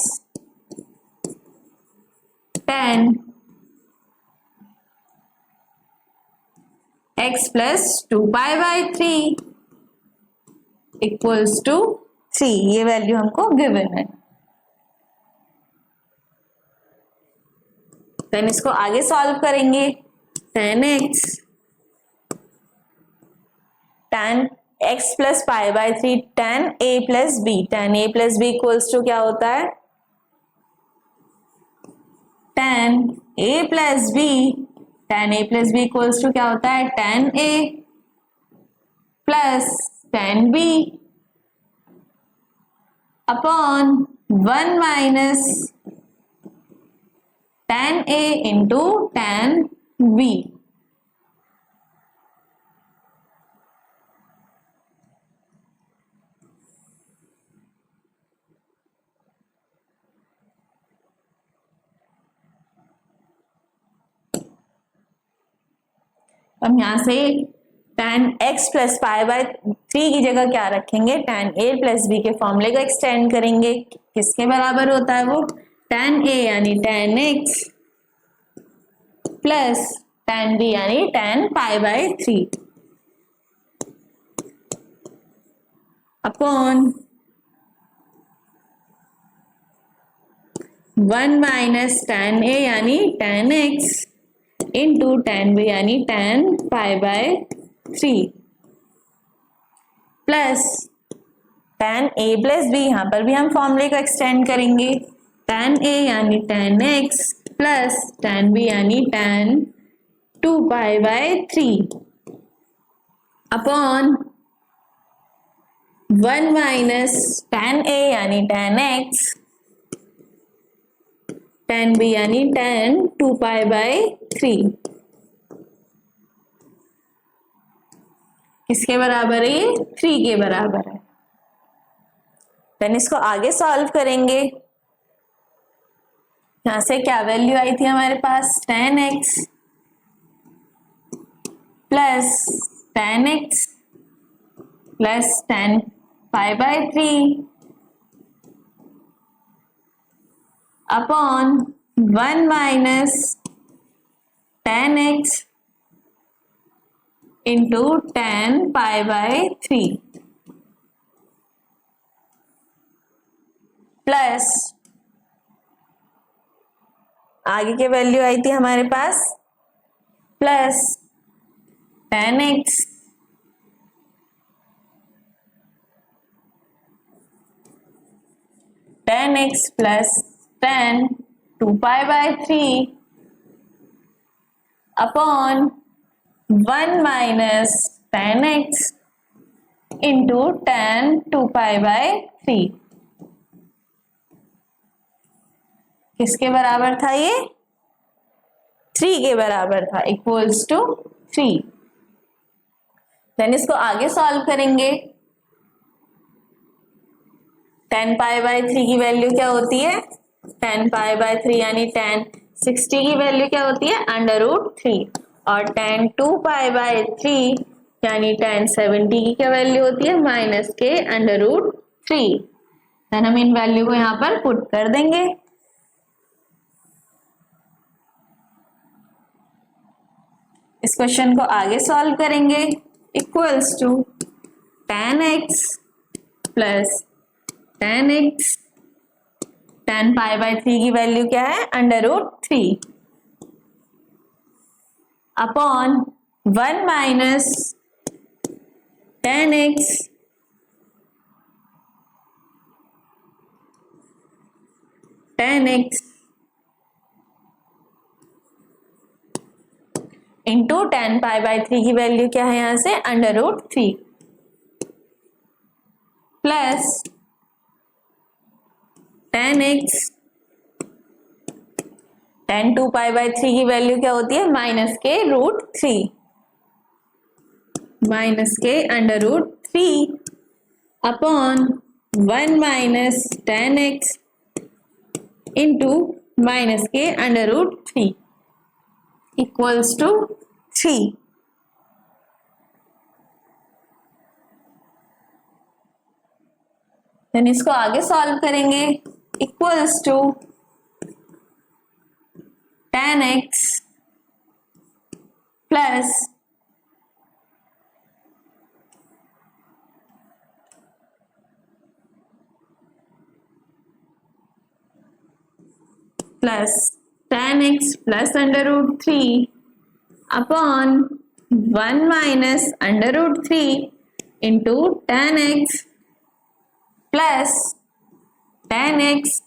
tan x plus 2 pi by 3 equals to 3, ये वैल्यू हमको गिवन है। देन इसको आगे सॉल्व करेंगे, tan x plus pi by 3 tan a plus b equals to क्या होता है, tan a plus b equals to क्या होता है, tan a plus tan b upon 1 minus tan a into tan b। हम यहां से tan x plus pi by 3 की जगह क्या रखेंगे, tan a प्लस b के फॉर्मूले को एक्सटेंड करेंगे, किसके बराबर होता है वो, tan a यानी tan x plus tan b यानी tan pi by 3 upon 1 minus tan a यानी tan x into tan b यानी tan pi by 3 plus tan a plus b, यहाँ पर भी हम फॉर्मूले को एक्सटेंड करेंगे, tan a यानी tan x plus tan b यानी tan 2 pi by 3 upon 1 minus tan a यानी tan x, tan b यानी tan 2 पाई बाय 3 किसके बराबर है? 3 के बराबर है। देन इसको आगे सॉल्व करेंगे। यहां से क्या वैल्यू आई थी हमारे पास? tan x plus tan x plus tan pi by 3 upon 1 minus tan x into tan pi by 3 plus आगे की वैल्यू आई थी हमारे पास plus tan x plus tan 2 pi by 3 upon 1 minus tan x into tan 2 pi by 3 किसके बराबर था? ये 3 के बराबर था, इक्वल्स टू 3। देन इसको आगे सॉल्व करेंगे। tan पाई बाय 3 की वैल्यू क्या होती है? tan पाई बाय 3 यानी tan 60 की वैल्यू क्या होती है? √3 और tan 2 पाई बाय 3 यानी tan 70 की क्या वैल्यू होती है? माइनस के √3। देन हम इन वैल्यू को यहाँ पर पुट कर देंगे। इस क्वेश्चन को आगे सॉल्व करेंगे। Equals to tan x plus tan x, tan pi by 3 की वैल्यू क्या है? √3 upon 1 minus tan x into tan pi by 3 की वैल्यू क्या है यहां से? √3 plus tan x, tan 2 pi by 3 की वैल्यू क्या होती है? माइनस के √3 upon 1 minus tan x into minus के √3 इक्वल्स टू 3। देन इसको आगे सॉल्व करेंगे। Equals to tan x plus tan x plus √3 upon 1 minus √3 into tan x plus tan x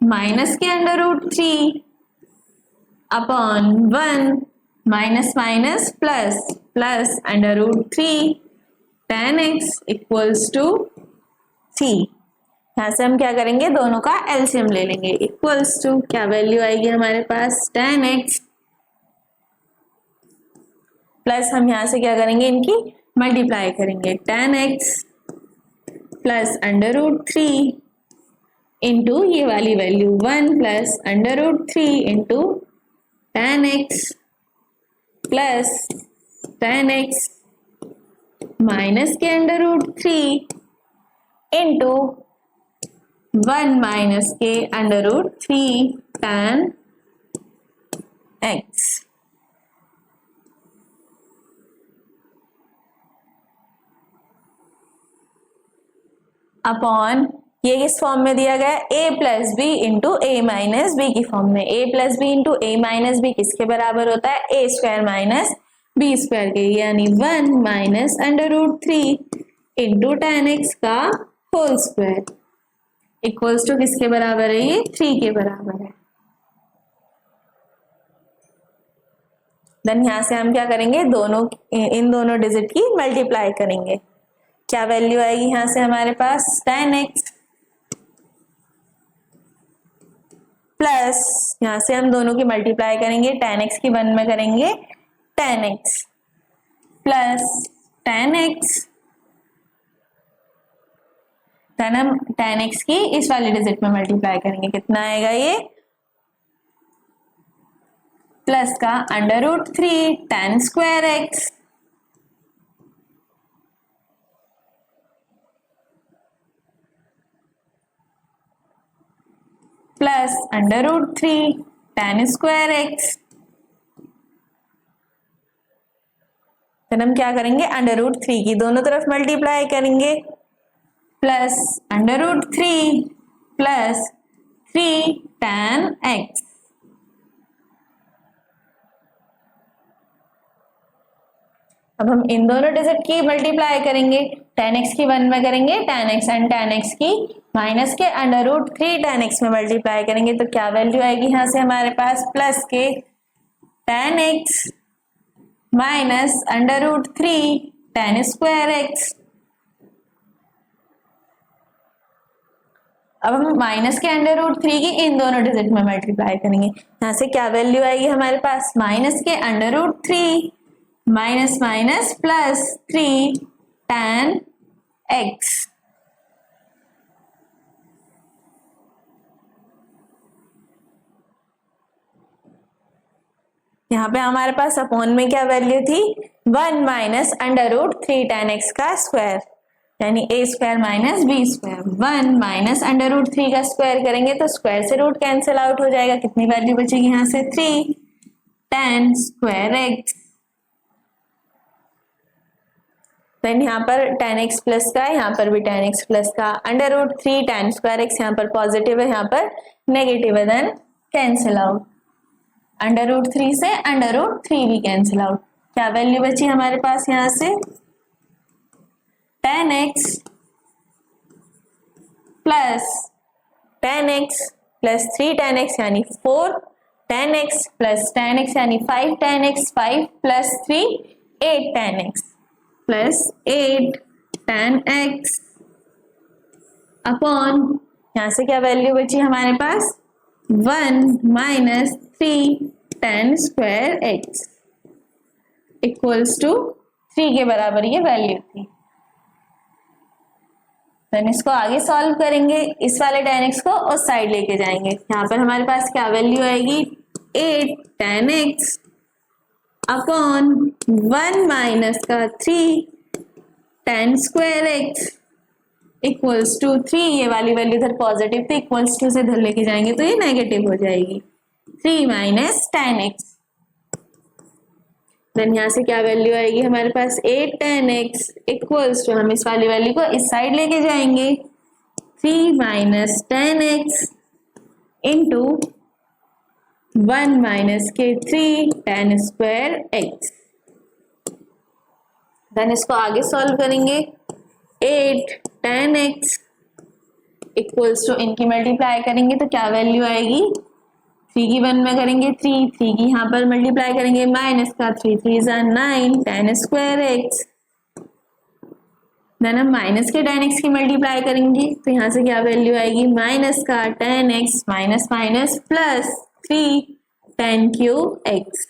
minus के √3 upon 1 minus minus plus √3 tan x equals to 3। यहां से हम क्या करेंगे? दोनों का एलसीएम ले लेंगे। इक्वल्स टू क्या वैल्यू आएगी हमारे पास? tan x प्लस हम यहां से क्या करेंगे? इनकी मल्टीप्लाई करेंगे। tan x प्लस √3 इंटू ये वाली value 1 plus √3 into tan x plus tan x minus के √3 इंटू 1 माइनस के √3 tan x अपॉन ये किस फॉर्म में दिया गया है, a plus B into A minus B की फॉर्म में। a plus B into A minus B किसके बराबर होता है, a square minus B square के, यानी 1 minus under root 3 into tan x का होल स्क्वायर इक्वल्स टू किसके बराबर है, ये 3 के बराबर है। देन यहां से हम क्या करेंगे, इन दोनों डिजिट की मल्टीप्लाई करेंगे। क्या वैल्यू आएगी यहां से हमारे पास, टेन एक्स प्लस, यहां से हम दोनों की मल्टीप्लाई करेंगे, टेन एक्स की 1 में करेंगे tan X plus tan X, then हम टेन एक्स की इस वाली डिजिट में मल्टीप्लाई करेंगे, कितना आएगा ये, प्लस का under root 3 tan square X plus under root 3 tan square X. फिर हम क्या करेंगे, अंडर रूट 3 की दोनों तरफ मल्टीप्लाई करेंगे, plus under root 3 plus 3 tan X. अब हम इन दोनों डिजिट की मल्टीप्लाई करेंगे, टेन एक्स की 1 में करेंगे tan X and tan X की माइनस के अंडर रूट 3 टेन एक्स में मल्टीप्लाई करेंगे, तो क्या वैल्यू आएगी यहां से हमारे पास, प्लस के tan X minus under root 3 tan square X. अब हम माइनस के अंडर रूट 3 की इन दोनों डिजिट में मल्टीप्लाई करेंगे, यहां से क्या वैल्यू आएगी हमारे पास, माइनस के under root 3 minus minus plus 3 tan X. यहाँ पे हमारे पास अपॉन में क्या वैल्यू थी, 1 minus under root 3 tan x का स्क्वायर, यानी A square minus B square. 1 minus under root 3 का स्क्वायर करेंगे तो स्क्वायर से रूट कैंसिल आउट हो जाएगा, कितनी वैल्यू बचेगी यहाँ से, 3 टेन स्क्वायर एक्स। देन यहाँ पर टेन एक्स प्लस का, यहाँ पर भी टेन एक्स प्लस का, under root 3 tan square X, यहाँ पर पॉजिटिव है यहाँ पर नेगेटिव है, then cancel out, under root 3 से अंडर रूट 3 भी कैंसिल आउट। क्या वैल्यू बची हमारे पास यहाँ से, tan X plus tan X plus 3 tan X यानी 4 tan X plus tan X यानी 5 tan X, 5 plus 3 8 tan X plus 8 tan X upon, यहां से क्या वैल्यू बची हमारे पास, 1 minus 3 tan square X equals to 3 के बराबर ये वैल्यू थी। देन इसको आगे सॉल्व करेंगे, इस वाले टेन एक्स को उस साइड लेके जाएंगे, यहाँ पर हमारे पास क्या वैल्यू आएगी, 8 टेन एक्स अपॉन 1 माइनस का 3 tan square X equals to 3, ये वाली वैल्यू इधर पॉजिटिव थी, इक्वल्स टू से इधर लेके जाएंगे तो ये नेगेटिव हो जाएगी, 3 माइनस टेन एक्स। देन यहाँ से क्या वैल्यू आएगी हमारे पास, 8 टेन एक्स इक्वल्स टू, हम इस वाली वैल्यू को इस साइड लेके जाएंगे, 3 minus ten x into 1 minus के 3 टेन स्क्वायर एक्स। देन इसको आगे सॉल्व करेंगे, 8 टेन एक्स इक्वल्स टू, इनकी मल्टीप्लाई करेंगे तो क्या वैल्यू आएगी, 3 की 1 में करेंगे 3 की यहाँ पर मल्टीप्लाई करेंगे, माइनस का 3 3 जा 9 टेन स्क्वायर एक्स। देन हम माइनस के टेन एक्स की मल्टीप्लाई करेंगे तो यहाँ से क्या वैल्यू आएगी, माइनस का tan X minus minus plus 3 tan cube X.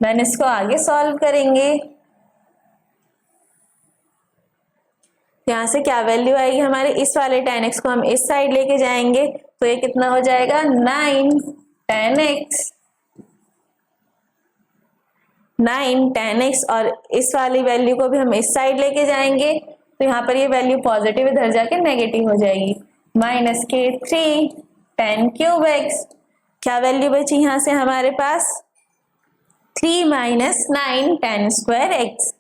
Then इसको आगे सॉल्व करेंगे, यहाँ से क्या वैल्यू आएगी हमारे, इस वाले टेन एक्स को हम इस साइड लेके जाएंगे तो ये कितना हो जाएगा, 9 टेन एक्स 9 टेन एक्स, और इस वाली वैल्यू को भी हम इस साइड लेके जाएंगे तो यहाँ पर ये वैल्यू पॉजिटिव इधर जाके नेगेटिव हो जाएगी, माइनस के 3 टेन क्यूब एक्स। क्या वैल्यू बची यहाँ से हमारे पास, 3 minus 9 tan square x,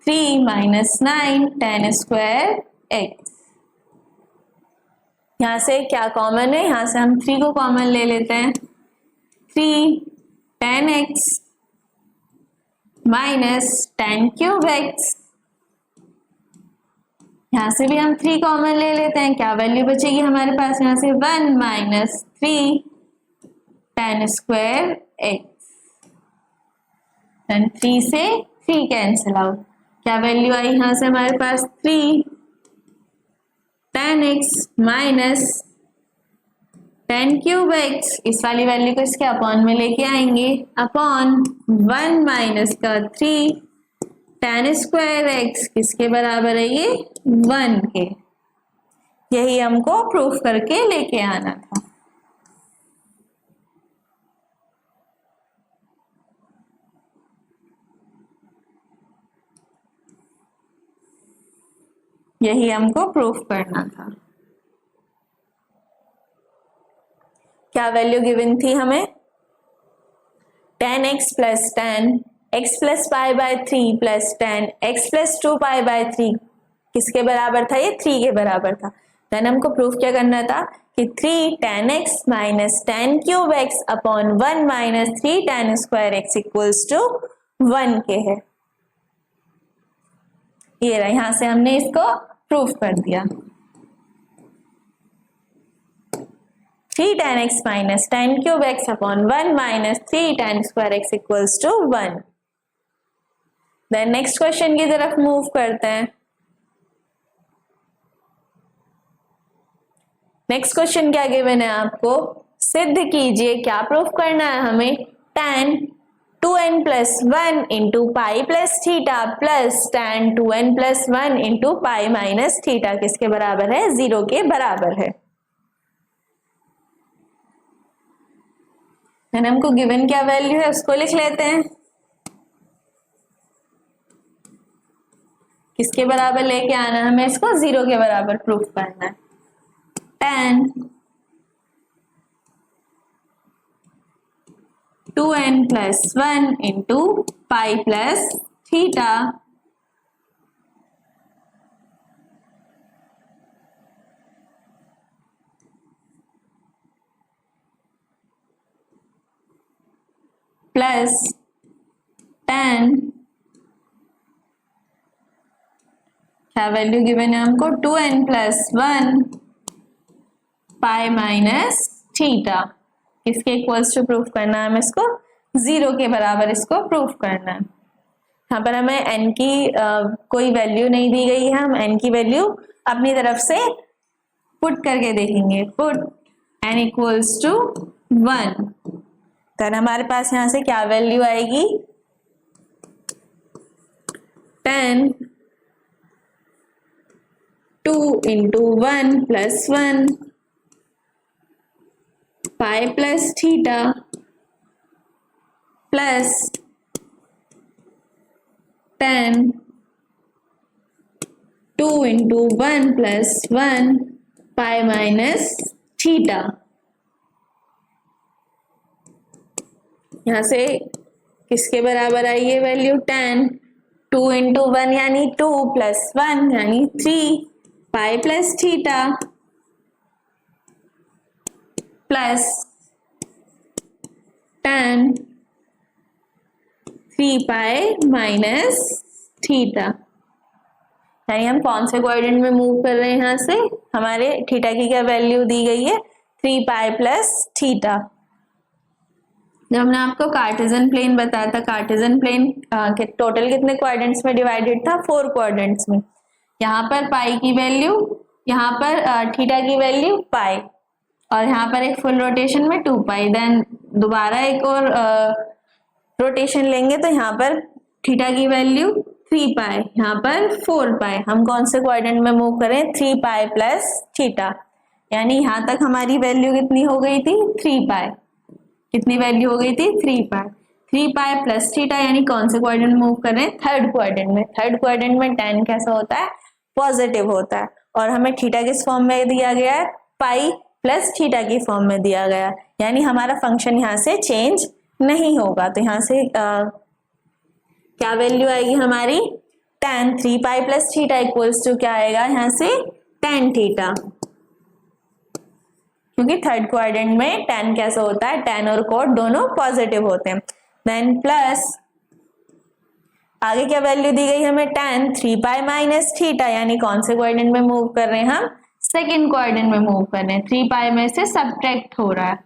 3 minus 9 tan square x। यहाँ से क्या कॉमन है, यहाँ से हम 3 को कॉमन ले लेते हैं। 3 tan x minus tan cube x। यहाँ से भी हम 3 कॉमन ले लेते हैं, क्या वैल्यू बचेगी हमारे पास यहाँ से 1 माइनस 3 tan स्क्वायर x। 3 से 3 कैंसिल आउट, क्या वैल्यू आई यहाँ से हमारे पास 3 tan x minus tan cube x। इस वाली वैल्यू को इसके अपॉन में लेके आएंगे, अपॉन 1 माइनस का 3 tan स्क्वायर x किसके बराबर है, ये 1 के। यही हमको प्रूफ करके लेके आना था। यही हमको प्रूफ करना था। क्या वैल्यू गिवन थी हमें, tan x plus tan x plus pi by 3 plus tan x plus 2 pi by 3 किसके बराबर था, ये 3 के बराबर था। देन हमको प्रूफ क्या करना था कि 3 tan x minus tan cube x upon 1 minus 3 tan square x equals to 1 के है। ये रहा, यहां से हमने इसको प्रूफ कर दिया। 3 tan x minus tan cube x upon 1 minus 3 tan square x equals to 1। Then next question की तरफ मूव करते हैं। नेक्स्ट क्वेश्चन क्या गिवन है आपको, सिद्ध कीजिए, क्या प्रूफ करना है हमें, tan 2n plus 1 into pi plus theta plus tan 2n plus 1 into pi minus theta किसके बराबर है, 0 के बराबर है। हमको गिवन क्या वैल्यू है उसको लिख लेते हैं, किसके बराबर लेके आना है हमें इसको, 0 के बराबर प्रूफ करना है। tan 2n plus 1 into pi plus theta plus tan, क्या वैल्यू गिवन है हमको, 2n plus 1 pi minus theta किसके इक्वल्स टू प्रूफ करना है हमें इसको, 0 के बराबर इसको प्रूफ करना है। यहाँ पर हमें n की कोई वैल्यू नहीं दी गई है, हम n की वैल्यू अपनी तरफ से पुट करके देखेंगे। पुट n इक्वल्स टू 1, तो हमारे पास यहाँ से क्या वैल्यू आएगी, tan 2 इंटू 1 प्लस 1 पाई plus theta plus tan 2 into 1 plus 1 pi minus theta. यहाँ से किसके बराबर आई ये वैल्यू, tan 2 इंटू 1 यानी 2 प्लस 1 यानी 3 pi plus theta plus tan 3 pi minus theta. यानी हम कौन से क्वाड्रेंट में मूव कर रहे हैं, यहाँ से हमारे थीटा की क्या वैल्यू दी गई है, 3 पाई प्लस थीटा। जब हमने आपको कार्टेशियन प्लेन बताया था, कार्टेशियन प्लेन के टोटल कितने क्वाड्रेंट्स में डिवाइडेड था, 4 क्वाड्रेंट्स में। यहाँ पर पाई की वैल्यू, यहाँ पर थीटा की वैल्यू पाई, और यहाँ पर एक फुल रोटेशन में 2 पाई। देन दोबारा एक और रोटेशन लेंगे तो यहाँ पर थीटा की वैल्यू 3 पाई, यहाँ पर 4 पाई। हम कौन से क्वाड्रेंट में मूव करें, 3 पाई प्लस थीटा, यानी यहाँ तक हमारी वैल्यू कितनी हो गई थी, 3 पाई। कितनी वैल्यू हो गई थी, 3 पाई। 3 पाई प्लस थीटा यानी कौन से क्वाड्रेंट में मूव कर रहे हैं, थर्ड क्वाड्रेंट में। थर्ड क्वाड्रेंट में tan कैसा होता है, पॉजिटिव होता है, और हमें थीटा किस फॉर्म में दिया गया है, पाई प्लस थीटा की फॉर्म में दिया गया, यानी हमारा फंक्शन यहाँ से चेंज नहीं होगा। तो यहाँ से क्या वैल्यू आएगी हमारी, tan 3 pi plus theta equals to क्या आएगा यहाँ से tan थीटा, क्योंकि थर्ड क्वाड्रेंट में tan कैसा होता है, tan और cot दोनों पॉजिटिव होते हैं। देन प्लस आगे क्या वैल्यू दी गई हमें, tan 3 पाई माइनस थीटा, यानी कौन से क्वाड्रेंट में मूव कर रहे हैं हम, सेकेंड क्वाड्रेंट में मूव कर रहे हैं। 3 पाई में से सब्ट्रैक्ट हो रहा है,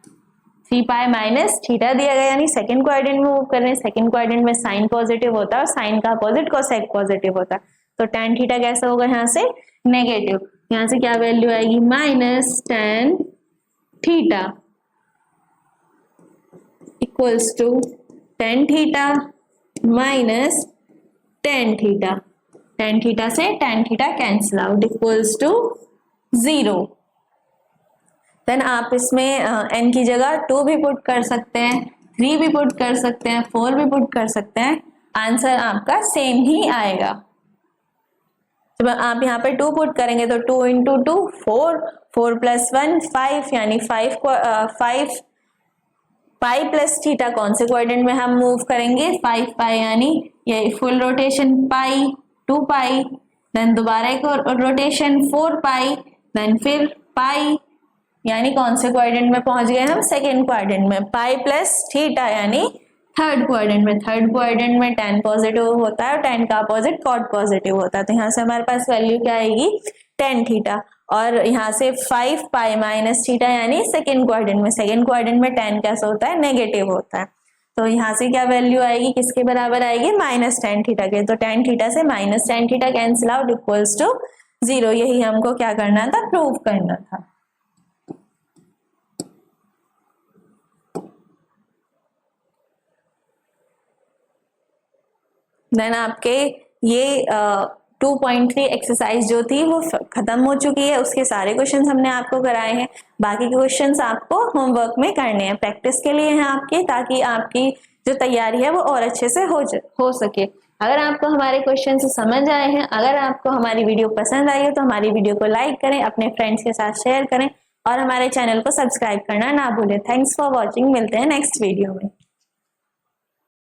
3 पाई माइनस थीटा दिया गया, यानी सेकंड क्वाड्रेंट में मूव कर रहे हैं। सेकंड क्वाड्रेंट में साइन पॉजिटिव होता है और साइन का अपोजिट कोसेक पॉजिटिव होता है, तो tan थीटा कैसा होगा यहाँ से नेगेटिव। यहाँ से क्या वैल्यू आएगी, minus tan theta equals to tan theta minus tan theta, tan theta से tan theta cancel out equals to 0। Then आप इसमें n की जगह 2 भी पुट कर सकते हैं, 3 भी पुट कर सकते हैं, 4 भी पुट कर सकते हैं, आंसर आपका सेम ही आएगा। जब आप यहाँ पे 2 पुट करेंगे तो 2 इंटू 2 4, 4 प्लस 1 5, यानी 5 पाई प्लस थीटा कौन से क्वाड्रेंट में हम मूव करेंगे, 5 पाई, यानी ये फुल रोटेशन पाई 2 पाई, देन दोबारा एक रोटेशन 4 पाई, देन फिर पाई, यानी कौन से क्वाड्रेंट में पहुंच गए हम, सेकेंड क्वाड्रेंट में। पाई प्लस थीटा यानी थर्ड क्वाड्रेंट में। थर्ड क्वाड्रेंट में tan पॉजिटिव होता है और tan का अपोजिट cot पॉजिटिव होता है, तो यहाँ से हमारे पास वैल्यू क्या आएगी, tan थीटा। और यहाँ से 5 पाई माइनस थीटा यानी सेकेंड क्वाड्रेंट में। सेकेंड क्वाड्रेंट में tan कैसा होता है, नेगेटिव होता है, तो यहाँ से क्या वैल्यू आएगी, किसके बराबर आएगी, माइनस tan थीटा के। तो tan थीटा से minus tan theta cancel out equals to 0। यही हमको क्या करना था, प्रूव करना था। देन आपके ये 2.3 एक्सरसाइज जो थी वो खत्म हो चुकी है, उसके सारे क्वेश्चंस हमने आपको कराए हैं। बाकी के क्वेश्चंस आपको होमवर्क में करने हैं, प्रैक्टिस के लिए हैं आपके, ताकि आपकी जो तैयारी है वो और अच्छे से हो सके। अगर आपको हमारे क्वेश्चन समझ आए हैं, अगर आपको हमारी वीडियो पसंद आई है तो हमारी वीडियो को लाइक करें, अपने फ्रेंड्स के साथ शेयर करें और हमारे चैनल को सब्सक्राइब करना ना भूलें। थैंक्स फॉर वॉचिंग, मिलते हैं नेक्स्ट वीडियो में।